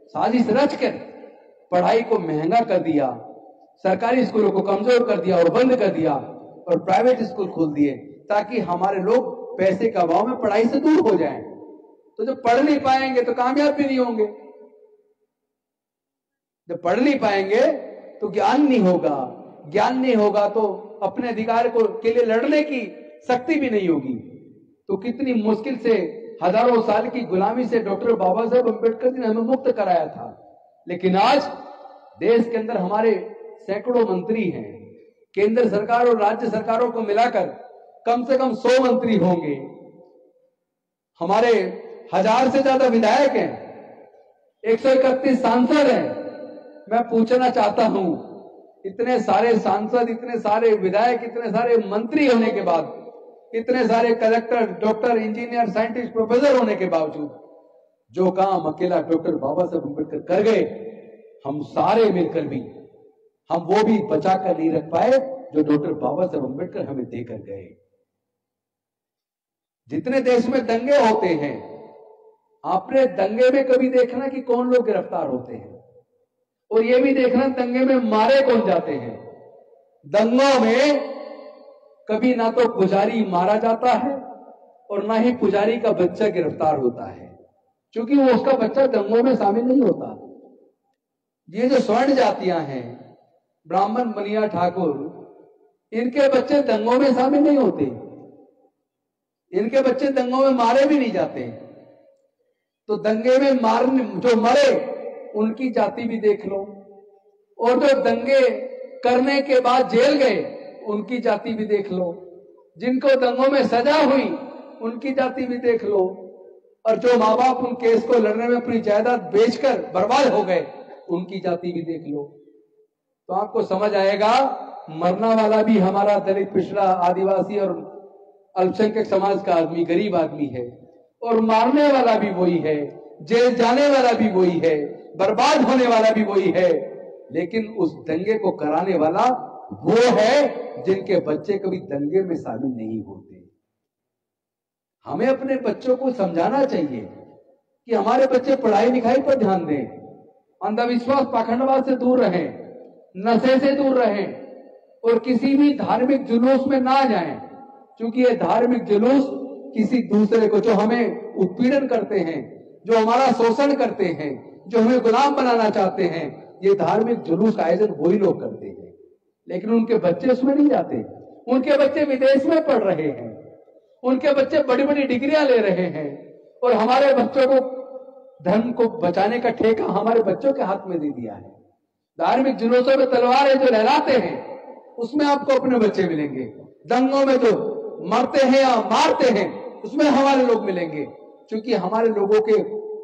साजिश रचकर पढ़ाई को महंगा कर दिया, सरकारी स्कूलों को कमजोर कर दिया और बंद कर दिया, और प्राइवेट स्कूल खोल दिए ताकि हमारे लोग पैसे का अभाव में पढ़ाई से दूर हो जाएं। तो जब पढ़ नहीं पाएंगे तो कामयाब भी नहीं होंगे। जब पढ़ नहीं पाएंगे तो ज्ञान नहीं होगा, ज्ञान नहीं होगा तो अपने अधिकार के लिए लड़ने की शक्ति भी नहीं होगी। तो कितनी मुश्किल से हजारों साल की गुलामी से डॉक्टर बाबा साहेब अम्बेडकर जी ने हमें मुक्त कराया था। लेकिन आज देश के अंदर हमारे सैकड़ों मंत्री हैं, केंद्र सरकार और राज्य सरकारों को मिलाकर कम से कम 100 मंत्री होंगे, हमारे 1000 से ज्यादा विधायक हैं, 131 सांसद हैं। मैं पूछना चाहता हूं, इतने सारे सांसद, इतने सारे विधायक, इतने सारे मंत्री होने के बाद, इतने सारे collector, doctor, engineer, scientist, professor होने के बावजूद जो काम अकेला डॉक्टर बाबा साहेब अम्बेडकर कर गए, हम सारे मिलकर भी हम वो भी बचा कर नहीं रख पाए जो डॉक्टर बाबा साहेब अम्बेडकर हमें देकर गए। जितने देश में दंगे होते हैं, आपने दंगे में कभी देखना कि कौन लोग गिरफ्तार होते हैं, और ये भी देखना दंगे में मारे कौन जाते हैं। दंगों में कभी ना तो पुजारी मारा जाता है और ना ही पुजारी का बच्चा गिरफ्तार होता है, क्योंकि वो उसका बच्चा दंगों में शामिल नहीं होता। ये जो स्वर्ण जातियां हैं, ब्राह्मण, बनिया, ठाकुर, इनके बच्चे दंगों में शामिल नहीं होते, इनके बच्चे दंगों में मारे भी नहीं जाते। तो दंगे में मारने जो मरे उनकी जाति भी देख लो, और जो दंगे करने के बाद जेल गए उनकी जाति भी देख लो, जिनको दंगों में सजा हुई उनकी जाति भी देख लो, और जो माँ बाप उन केस को लड़ने में अपनी जायदाद बेचकर बर्बाद हो गए उनकी जाति भी देख लो। तो आपको समझ आएगा, मरना वाला भी हमारा दलित, पिछड़ा, आदिवासी और अल्पसंख्यक समाज का आदमी, गरीब आदमी है, और मारने वाला भी वही है, जेल जाने वाला भी वही है, बर्बाद होने वाला भी वही है। लेकिन उस दंगे को कराने वाला वो है जिनके बच्चे कभी दंगे में शामिल नहीं होते। हमें अपने बच्चों को समझाना चाहिए कि हमारे बच्चे पढ़ाई लिखाई पर ध्यान दें, अंधविश्वास, पाखंडवाद से दूर रहें, नशे से दूर रहें, और किसी भी धार्मिक जुलूस में ना जाएं, क्योंकि ये धार्मिक जुलूस किसी दूसरे को, जो हमें उत्पीड़न करते हैं, जो हमारा शोषण करते हैं, जो हमें गुलाम बनाना चाहते हैं, ये धार्मिक जुलूस का आयोजन वही लोग करते हैं। लेकिन उनके बच्चे उसमें नहीं जाते, उनके बच्चे विदेश में पढ़ रहे हैं, उनके बच्चे बड़ी बड़ी डिग्रियां ले रहे हैं, और हमारे बच्चों को, धर्म को बचाने का ठेका हमारे बच्चों के हाथ में दे दिया है। धार्मिक जुलूसों में तलवारें जो लहराते हैं उसमें आपको अपने बच्चे मिलेंगे, दंगों में जो मरते हैं या मारते हैं उसमें हमारे लोग मिलेंगे, क्योंकि हमारे लोगों के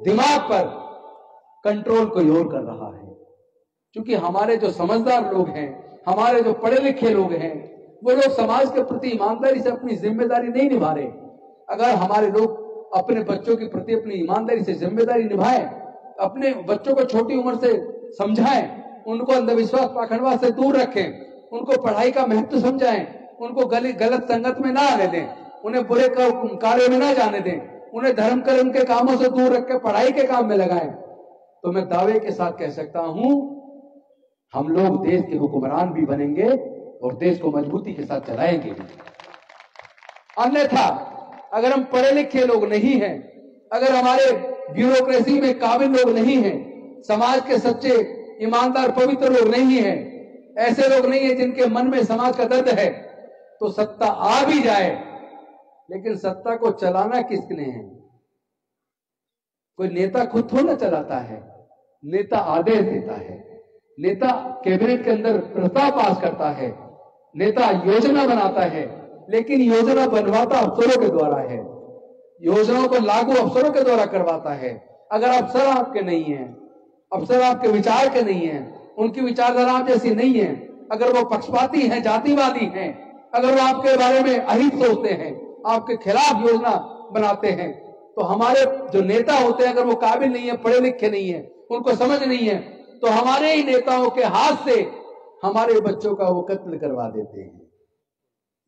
दिमाग पर कंट्रोल कोई और कर रहा है। क्योंकि हमारे जो समझदार लोग हैं, हमारे जो पढ़े लिखे लोग हैं, वो लोग समाज के प्रति ईमानदारी से अपनी जिम्मेदारी नहीं निभा रहे। अगर हमारे लोग अपने बच्चों के प्रति अपनी ईमानदारी से जिम्मेदारी निभाएं, अपने बच्चों को छोटी उम्र से समझाएं, उनको अंधविश्वास, पाखंडवाद से दूर रखें, उनको पढ़ाई का महत्व समझाएं, उनको गलत संगत में ना आने दें, उन्हें बुरे कार्य में ना जाने दें, उन्हें धर्म कर्म के कामों से दूर रख के पढ़ाई के काम में लगाएं, तो मैं दावे के साथ कह सकता हूं, हम लोग देश के हुक्मरान भी बनेंगे और देश को मजबूती के साथ चलाएंगे भी। अन्यथा अगर हम पढ़े लिखे लोग नहीं हैं, अगर हमारे ब्यूरोक्रेसी में काबिल लोग नहीं हैं, समाज के सच्चे ईमानदार पवित्र लोग नहीं हैं, ऐसे लोग नहीं हैं जिनके मन में समाज का दर्द है, तो सत्ता आ भी जाए, लेकिन सत्ता को चलाना किसने है? कोई नेता खुद थोड़ा चलाता है, नेता आदेश देता है, नेता कैबिनेट के अंदर प्रस्ताव पास करता है, नेता योजना बनाता है, लेकिन योजना बनवाता अफसरों के द्वारा है, योजनाओं को लागू अफसरों के द्वारा करवाता है। अगर अफसर आपके नहीं है, अफसर आपके विचार के नहीं है, उनकी विचारधारा आप जैसी नहीं है, अगर वो पक्षपाती हैं, जातिवादी हैं, अगर वो आपके बारे में अहित सोचते हैं, आपके खिलाफ योजना बनाते हैं, तो हमारे जो नेता होते हैं अगर वो काबिल नहीं है, पढ़े लिखे नहीं है, उनको समझ नहीं है, तो हमारे ही नेताओं के हाथ से हमारे बच्चों का वो कत्ल करवा देते हैं।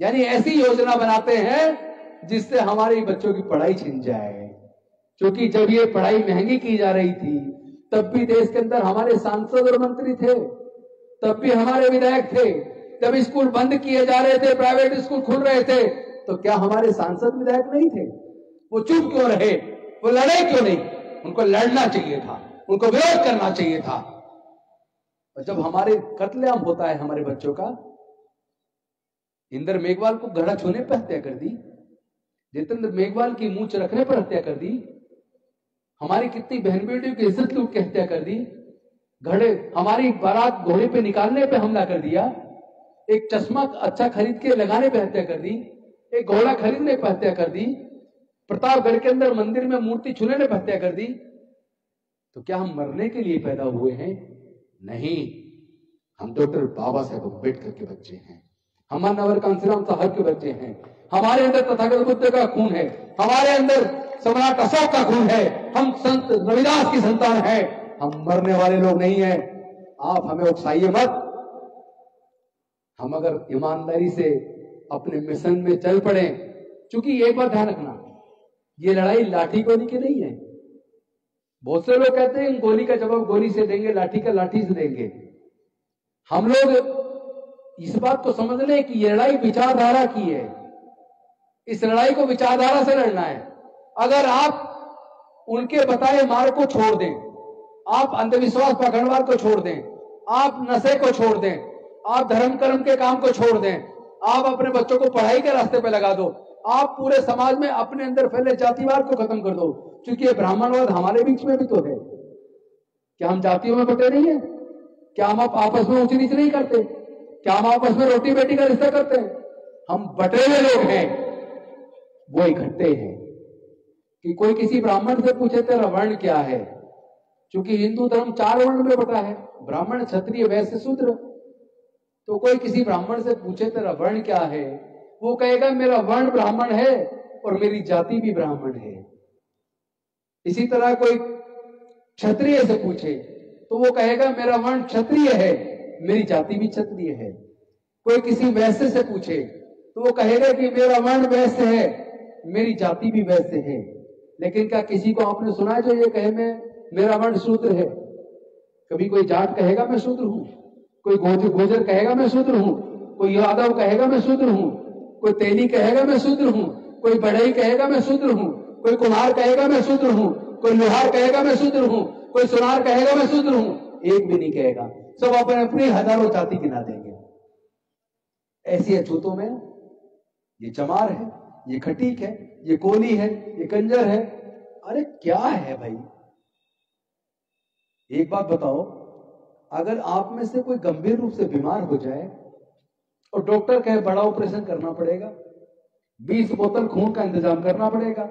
यानी ऐसी योजना बनाते हैं जिससे हमारे बच्चों की पढ़ाई छिन जाए। क्योंकि जब ये पढ़ाई महंगी की जा रही थी तब भी देश के अंदर हमारे सांसद और मंत्री थे, तब भी हमारे विधायक थे। जब स्कूल बंद किए जा रहे थे, प्राइवेट स्कूल खुल रहे थे, तो क्या हमारे सांसद विधायक नहीं थे? वो चुप क्यों रहे? वो लड़े क्यों नहीं? उनको लड़ना चाहिए था, उनको विरोध करना चाहिए था। और जब हमारे कत्लेआम होता है हमारे बच्चों का, इंद्र मेघवाल को घड़ा छूने पर हत्या कर दी, जितेंद्र मेघवाल की मूंछ रखने पर हत्या कर दी, हमारी कितनी बहन बेटियों की इज्जत लूट के हत्या कर दी, घड़े हमारी बारात घोड़े पे निकालने पे हमला कर दिया, एक चश्मा अच्छा खरीद के लगाने पे हत्या कर दी, एक घोड़ा खरीदने पे हत्या कर दी, प्रतापगढ़ के अंदर मंदिर में मूर्ति छूने पे हत्या कर दी। तो क्या हम मरने के लिए पैदा हुए हैं? नहीं, हम डॉक्टर बाबा साहेब अम्बेडकर के बच्चे हैं, हम मानवर कांसीराम साहब के बच्चे हैं, हमारे अंदर तथागत बुद्ध का खून है, हमारे अंदर सम्राट अशोक का खून है, हम संत रविदास की संतान है, हम मरने वाले लोग नहीं हैं। आप हमें उकसाइए मत। हम अगर ईमानदारी से अपने मिशन में चल पड़े, क्योंकि एक बात ध्यान रखना, ये लड़ाई लाठी गोली की नहीं है। बहुत से लोग कहते हैं गोली का जवाब गोली से देंगे, लाठी का लाठी से देंगे। हम लोग इस बात को समझ लें कि ये लड़ाई विचारधारा की है, इस लड़ाई को विचारधारा से लड़ना है। अगर आप उनके बताए मार्ग को छोड़ दें, आप अंधविश्वास पखंडवाद को छोड़ दें, आप नशे को छोड़ दें, आप धर्म कर्म के काम को छोड़ दें, आप अपने बच्चों को पढ़ाई के रास्ते पे लगा दो, आप पूरे समाज में अपने अंदर फैले जातिवाद को खत्म कर दो, क्योंकि ये ब्राह्मणवाद हमारे बीच में भी तो है। क्या हम जातियों में बटे नहीं है? क्या हम आपस में ऊंची नीच नहीं करते? क्या हम आपस में रोटी बेटी का रिश्ता करते हैं? हम बटे हुए लोग हैं, वो इकट्ठे हैं। कि कोई किसी ब्राह्मण से पूछे तेरा वर्ण क्या है, क्योंकि हिंदू धर्म 4 वर्ण में बटा है, ब्राह्मण क्षत्रिय वैश्य शूद्र। तो कोई किसी ब्राह्मण से पूछे तेरा वर्ण क्या है, वो कहेगा मेरा वर्ण ब्राह्मण है और मेरी जाति भी ब्राह्मण है। इसी तरह कोई क्षत्रिय से पूछे तो वो कहेगा मेरा वर्ण क्षत्रिय है, मेरी जाति भी क्षत्रिय है। कोई किसी वैश्य से पूछे तो वो कहेगा कि मेरा वर्ण वैश्य है, मेरी जाति भी वैश्य है। लेकिन क्या किसी को आपने सुना है जो ये कहे मेरा वर्ण शूद्र है? कभी कोई जाट कहेगा मैं शूद्र हूं, कोई गोजर कहेगा मैं शूद्र हूं, कोई यादव कहेगा मैं शूद्र हूं, कोई तेली कहेगा मैं शूद्र हूं, कोई बढ़ई कहेगा मैं शूद्र हूं, कोई कुम्हार कहेगा मैं शूद्र हूं, कोई लोहार कहेगा मैं शूद्र हूं, कोई सुनार कहेगा मैं शूद्र हूं? एक भी नहीं कहेगा। सब अपने अपनी हजारों जाति गिना देंगे। ऐसी अछूतों में ये चमार है, ये खटीक है, ये कोली है, ये कंजर है। अरे क्या है भाई? एक बात बताओ, अगर आप में से कोई गंभीर रूप से बीमार हो जाए और डॉक्टर कहे बड़ा ऑपरेशन करना पड़ेगा, 20 बोतल खून का इंतजाम करना पड़ेगा,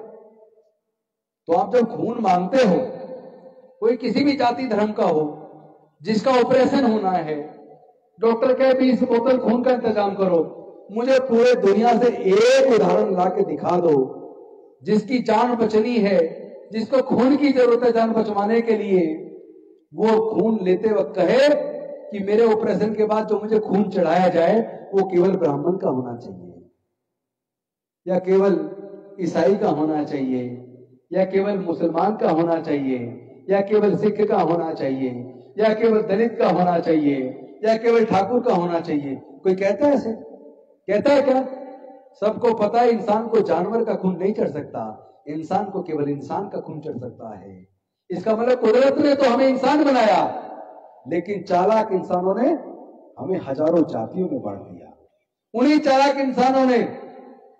तो आप जब खून मांगते हो, कोई किसी भी जाति धर्म का हो, जिसका ऑपरेशन होना है, डॉक्टर कहे 20 बोतल खून का इंतजाम करो, मुझे पूरे दुनिया से एक उदाहरण ला के दिखा दो जिसकी जान बचनी है, जिसको खून की जरूरत है जान बचवाने के लिए, वो खून लेते वक्त कहे कि मेरे ऑपरेशन के बाद जो मुझे खून चढ़ाया जाए वो केवल ब्राह्मण का होना चाहिए, या केवल ईसाई का होना चाहिए, या केवल मुसलमान का होना चाहिए, या केवल सिख का होना चाहिए, या केवल दलित का होना चाहिए, या केवल ठाकुर का होना चाहिए। कोई कहता है ऐसे? कहता है क्या? सबको पता है इंसान को जानवर का खून नहीं चढ़ सकता, इंसान को केवल इंसान का खून चढ़ सकता है। इसका मतलब कुदरत ने तो हमें इंसान बनाया, लेकिन चालाक इंसानों ने हमें हजारों जातियों में बांट दिया। उन्हीं चालाक इंसानों ने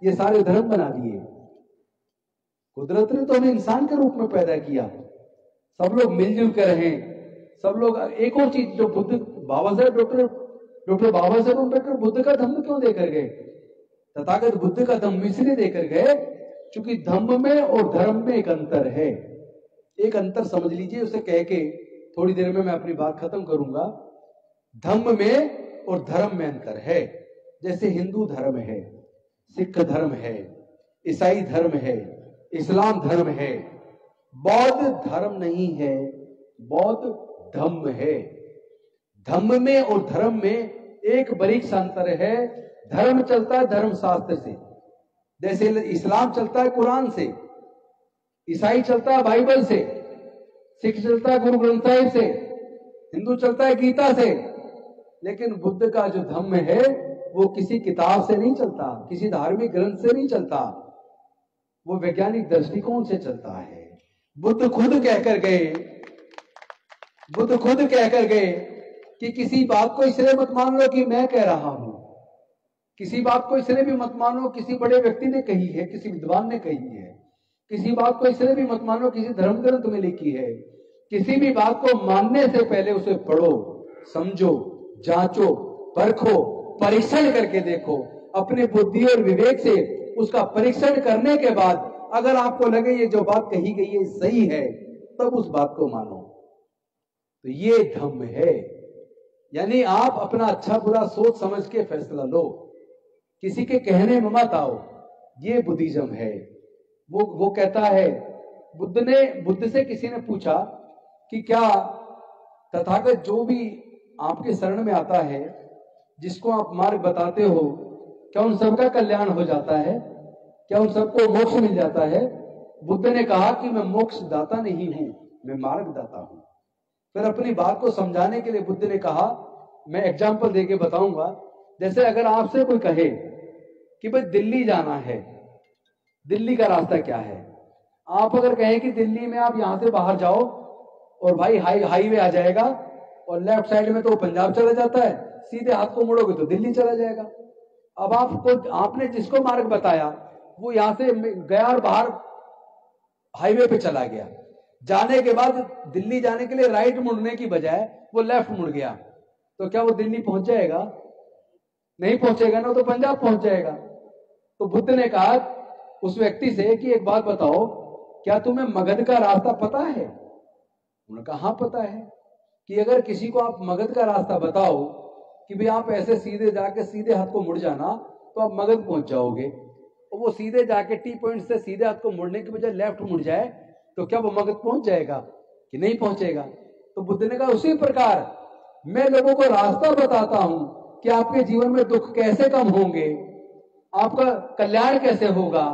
ये सारे धर्म बना दिए। कुदरत ने तो हमें इंसान के रूप में पैदा किया, सब लोग मिलजुल कर रहें, सब लोग। एक और चीज जो डॉक्टर बाबा साहेब अम्बेडकर बुद्ध का धम्म क्यों देकर गए? तथागत बुद्ध का धम्म इसलिए देकर गए क्योंकि धम्म में और धर्म में एक अंतर है। एक अंतर समझ लीजिए, उसे कह के थोड़ी देर में मैं अपनी बात खत्म करूंगा। धम्म में और धर्म में अंतर है। जैसे हिंदू धर्म है, सिख धर्म है, ईसाई धर्म है, इस्लाम धर्म है, बौद्ध धर्म नहीं है, बौद्ध धम्म है। धम्म में और धर्म में एक बारीक अंतर है। धर्म चलता है धर्म शास्त्र से, जैसे इस्लाम चलता है कुरान से, ईसाई चलता है बाइबल से, सिख चलता है गुरु ग्रंथ साहिब से, हिंदू चलता है गीता से। लेकिन बुद्ध का जो धम्म है वो किसी किताब से नहीं चलता, किसी धार्मिक ग्रंथ से नहीं चलता, वो वैज्ञानिक दृष्टिकोण से चलता है। बुद्ध खुद कहकर गए कि किसी बात को इसलिए मत मान लो कि मैं कह रहा हूं, किसी बात को इसलिए भी मत मानो किसी बड़े व्यक्ति ने कही है, किसी विद्वान ने कही है, किसी बात को इसलिए भी मत मानो किसी धर्म ग्रंथ में लिखी है। किसी भी बात को मानने से पहले उसे पढ़ो, समझो, जांचो, परखो, परीक्षण करके देखो। अपने बुद्धि और विवेक से उसका परीक्षण करने के बाद अगर आपको लगे ये जो बात कही गई है सही है, तब उस बात को मानो। तो ये धम्म है। यानी आप अपना अच्छा बुरा सोच समझ के फैसला लो, किसी के कहने में मत आओ। ये बुद्धिज्म है। वो कहता है, बुद्ध से किसी ने पूछा कि क्या तथागत जो भी आपके शरण में आता है, जिसको आप मार्ग बताते हो, क्या उन सबका कल्याण हो जाता है? क्या उन सबको मोक्ष मिल जाता है? बुद्ध ने कहा कि मैं मोक्ष दाता नहीं हूं, मैं मार्ग दाता हूं। फिर अपनी बात को समझाने के लिए बुद्ध ने कहा, मैं एग्जाम्पल देके बताऊंगा। जैसे अगर आपसे कोई कहे कि भाई दिल्ली जाना है, दिल्ली का रास्ता क्या है? आप अगर कहें कि दिल्ली में आप यहां से बाहर जाओ और भाई हाईवे आ जाएगा और लेफ्ट साइड में तो पंजाब चला जाता है, सीधे हाथ को मुड़ोगे तो दिल्ली चला जाएगा। अब आपने जिसको मार्ग बताया वो यहां से गया और बाहर हाईवे पे चला गया, जाने के बाद दिल्ली जाने के लिए राइट मुड़ने की बजाय वो लेफ्ट मुड़ गया, तो क्या वो दिल्ली पहुंच जाएगा? नहीं पहुंचेगा ना, तो पंजाब पहुंच जाएगा। तो बुद्ध ने कहा उस व्यक्ति से कि एक बात बताओ, क्या तुम्हें मगध का रास्ता पता है? उन्होंने कहा हाँ पता है। कि अगर किसी को आप मगध का रास्ता बताओ कि भाई आप ऐसे सीधे जाके सीधे हाथ को मुड़ जाना तो आप मगध पहुंच जाओगे, और वो सीधे जाके टी पॉइंट से सीधे हाथ को मुड़ने की बजाय लेफ्ट मुड़ जाए, तो क्या वो मगध पहुंच जाएगा कि नहीं पहुंचेगा? तो बुद्ध ने कहा उसी प्रकार मैं लोगों को रास्ता बताता हूं कि आपके जीवन में दुख कैसे कम होंगे, आपका कल्याण कैसे होगा।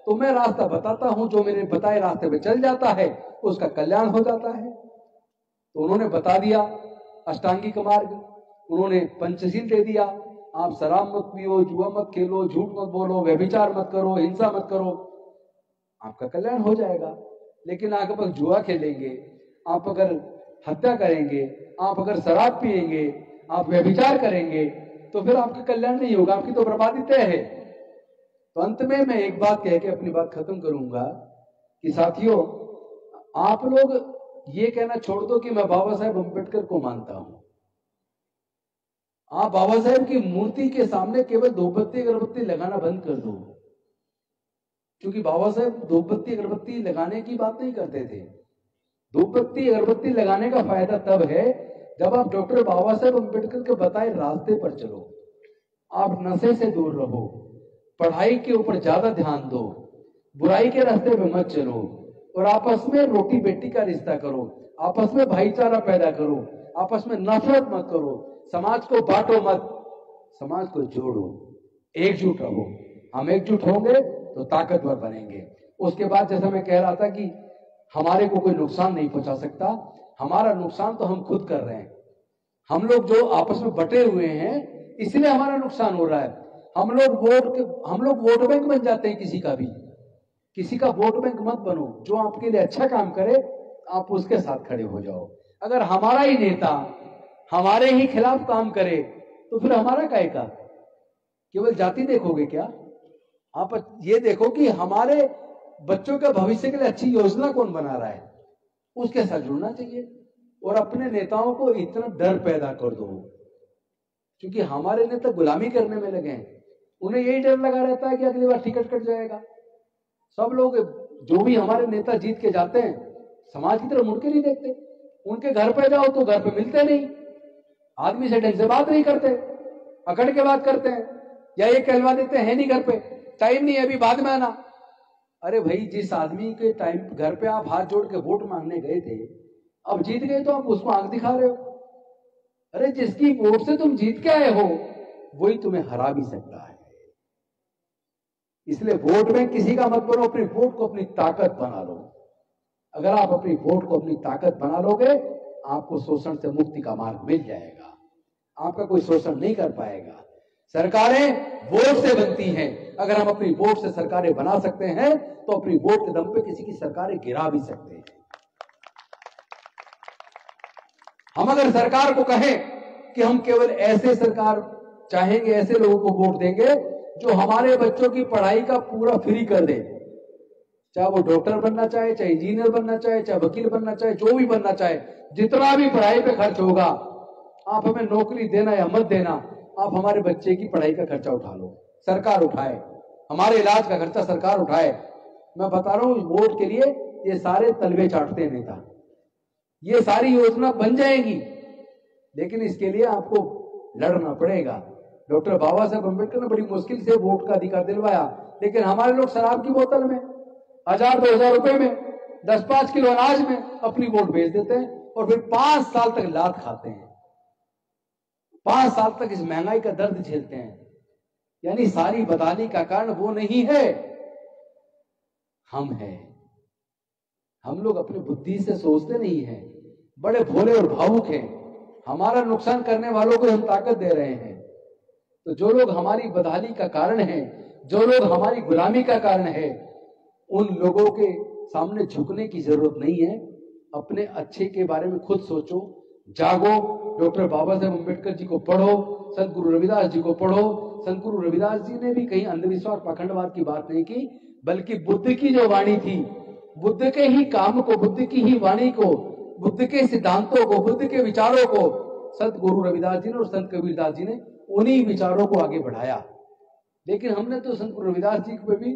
तो मैं रास्ता बताता हूं, जो मेरे बताए रास्ते पे चल जाता है उसका कल्याण हो जाता है। तो उन्होंने बता दिया अष्टांगिक मार्ग, उन्होंने पंचशील दे दिया, आप शराब मत पियो, जुआ मत खेलो, झूठ मत बोलो, व्यभिचार मत करो, हिंसा मत करो, आपका कल्याण हो जाएगा। लेकिन आप अगर जुआ खेलेंगे, आप अगर हत्या करेंगे, आप अगर शराब पिएंगे, आप व्यभिचार करेंगे, तो फिर आपका कल्याण नहीं होगा, आपकी तो बर्बादी तय है। तो अंत में मैं एक बात कह के अपनी बात खत्म करूंगा कि साथियों, आप लोग ये कहना छोड़ दो कि मैं बाबा साहेब अम्बेडकर को मानता हूं। आप बाबा साहेब की मूर्ति के सामने केवल धूपबत्ती अगरबत्ती लगाना बंद कर दो, क्योंकि बाबा साहेब धूपबत्ती अगरबत्ती लगाने की बात नहीं करते थे। धूपबत्ती अगरबत्ती लगाने का फायदा तब है जब आप डॉक्टर बाबा साहेब अम्बेडकर के बताए रास्ते पर चलो, आप नशे से दूर रहो, पढ़ाई के ऊपर ज्यादा ध्यान दो, बुराई के रास्ते पे मत चलो, और आपस में रोटी बेटी का रिश्ता करो, आपस में भाईचारा पैदा करो, आपस में नफरत मत करो, समाज को बांटो मत, समाज को जोड़ो, एकजुट रहो। हम एकजुट होंगे तो ताकतवर बनेंगे। उसके बाद जैसा मैं कह रहा था कि हमारे को कोई नुकसान नहीं पहुंचा सकता, हमारा नुकसान तो हम खुद कर रहे हैं। हम लोग जो आपस में बटे हुए हैं इसलिए हमारा नुकसान हो रहा है। हम लोग वोट बैंक बन जाते हैं किसी का भी। किसी का वोट बैंक मत बनो, जो आपके लिए अच्छा काम करे आप उसके साथ खड़े हो जाओ। अगर हमारा ही नेता हमारे ही खिलाफ काम करे तो फिर हमारा काहे का? केवल जाति देखोगे क्या? आप ये देखो कि हमारे बच्चों के भविष्य के लिए अच्छी योजना कौन बना रहा है, उसके साथ जुड़ना चाहिए। और अपने नेताओं को इतना डर पैदा कर दो, क्योंकि हमारे नेता गुलामी करने में लगे हैं। उन्हें यही डर लगा रहता है कि अगली बार टिकट कट जाएगा। सब लोग जो भी हमारे नेता जीत के जाते हैं समाज की तरफ मुड़ के नहीं देखते। उनके घर पे जाओ तो घर पे मिलते नहीं, आदमी से ढंग से बात नहीं करते, अकड़ के बात करते हैं, या ये कहलवा देते हैं नहीं घर पे, टाइम नहीं है अभी बाद में आना। अरे भाई, जिस आदमी के टाइम घर पे आप हाथ जोड़ के वोट मांगने गए थे, अब जीत गए तो आप उसको आंख दिखा रहे हो। अरे जिसकी वोट से तुम जीत के आए हो वही तुम्हें हरा भी सकता है। इसलिए वोट में किसी का मत बनो, अपनी वोट को अपनी ताकत बना लो। अगर आप अपनी वोट को अपनी ताकत बना लोगे, आपको शोषण से मुक्ति का मार्ग मिल जाएगा, आपका कोई शोषण नहीं कर पाएगा। सरकारें वोट से बनती हैं। अगर हम अपनी वोट से सरकारें बना सकते हैं तो अपनी वोट के दम पे किसी की सरकारें गिरा भी सकते हैं। हम अगर सरकार को कहें कि हम केवल ऐसे सरकार चाहेंगे, ऐसे लोगों को वोट देंगे जो हमारे बच्चों की पढ़ाई का पूरा फ्री कर दे, चाहे वो डॉक्टर बनना चाहे, चाहे इंजीनियर बनना चाहे, चाहे वकील बनना चाहे, जो भी बनना चाहे, जितना भी पढ़ाई पे खर्च होगा, आप हमें नौकरी देना या मत देना, आप हमारे बच्चे की पढ़ाई का खर्चा उठा लो, सरकार उठाए, हमारे इलाज का खर्चा सरकार उठाए। मैं बता रहा हूं, वोट के लिए ये सारे तलवे चाटते हैं नेता, ये सारी योजना बन जाएगी, लेकिन इसके लिए आपको लड़ना पड़ेगा। डॉक्टर बाबा साहब अम्बेडकर ने बड़ी मुश्किल से वोट का अधिकार दिलवाया, लेकिन हमारे लोग शराब की बोतल में 1000-2000 रुपए में 10-5 किलो अनाज में अपनी वोट भेज देते हैं और फिर 5 साल तक लात खाते हैं, 5 साल तक इस महंगाई का दर्द झेलते हैं। यानी सारी बदहाली का कारण वो नहीं है, हम हैं। हम लोग अपनी बुद्धि से सोचते नहीं हैं, बड़े भोले और भावुक हैं। हमारा नुकसान करने वालों को हम ताकत दे रहे हैं। तो जो लोग हमारी बदहाली का कारण हैं, जो लोग हमारी गुलामी का कारण है, उन लोगों के सामने झुकने की जरूरत नहीं है। अपने अच्छे के बारे में खुद सोचो, जागो, डॉक्टर बाबा साहेब अम्बेडकर जी को पढ़ो, संत गुरु रविदास जी को पढ़ो। संत गुरु रविदास जी ने भी कहीं अंधविश्वास पाखंडवाद की बात नहीं की, बल्कि बुद्ध की जो वाणी थी, बुद्ध के ही काम को, बुद्ध की ही वाणी को, बुद्ध के सिद्धांतों को, बुद्ध के विचारों को संत गुरु रविदास जी ने और संत कबीरदास जी ने उन्हीं विचारों को आगे बढ़ाया। लेकिन हमने तो संत गुरु रविदास जी पे भी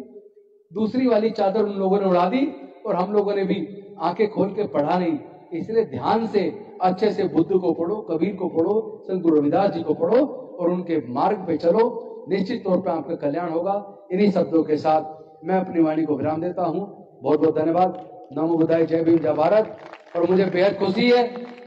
दूसरी वाली चादर उन लोगों ने उड़ा दी और हम लोगों ने भी आंखें खोल के पढ़ा नहीं। इसलिए ध्यान से अच्छे से बुद्ध को पढ़ो, कबीर को पढ़ो, संत गुरु रविदास जी को पढ़ो और उनके मार्ग पे चलो, निश्चित तौर पे आपका कल्याण होगा। इन्हीं शब्दों के साथ मैं अपनी वाणी को विराम देता हूँ। बहुत बहुत धन्यवाद। नमो बुद्धाय, जय भीम, जय भारत। और मुझे बेहद खुशी है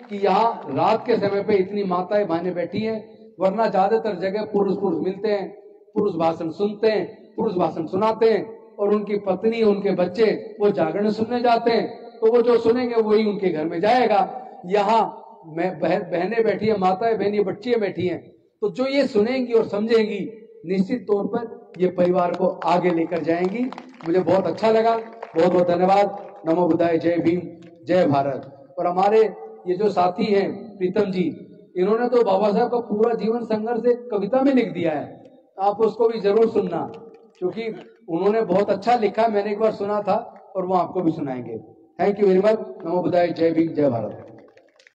कि यहाँ रात के समय पे इतनी माताएं बहनें बैठी हैं, वरना ज्यादातर जगह पुरुष मिलते हैं, पुरुष भाषण सुनते हैं, पुरुष भाषण सुनाते हैं और उनकी पत्नी, उनके बच्चे वो जागरण सुनने जाते हैं, तो वो जो सुनेंगे वही उनके घर में जाएगा। यहाँ बहनें बैठी है, माताएं बहनें, बच्चियां बैठी हैं, तो जो ये सुनेंगी और समझेंगी, निश्चित तौर पर ये परिवार को आगे लेकर जाएंगी। मुझे बहुत अच्छा लगा। बहुत बहुत धन्यवाद। नमो बुद्धाय, जय भीम, जय भारत। और हमारे ये जो साथी हैं प्रीतम जी, इन्होंने तो बाबा साहब का पूरा जीवन संघर्ष एक कविता में लिख दिया है, आप उसको भी जरूर सुनना, क्योंकि उन्होंने बहुत अच्छा लिखा। मैंने एक बार सुना था और वो आपको भी सुनाएंगे। Thank you very much. नमो बुद्धाय, जय भीम, जय भारत।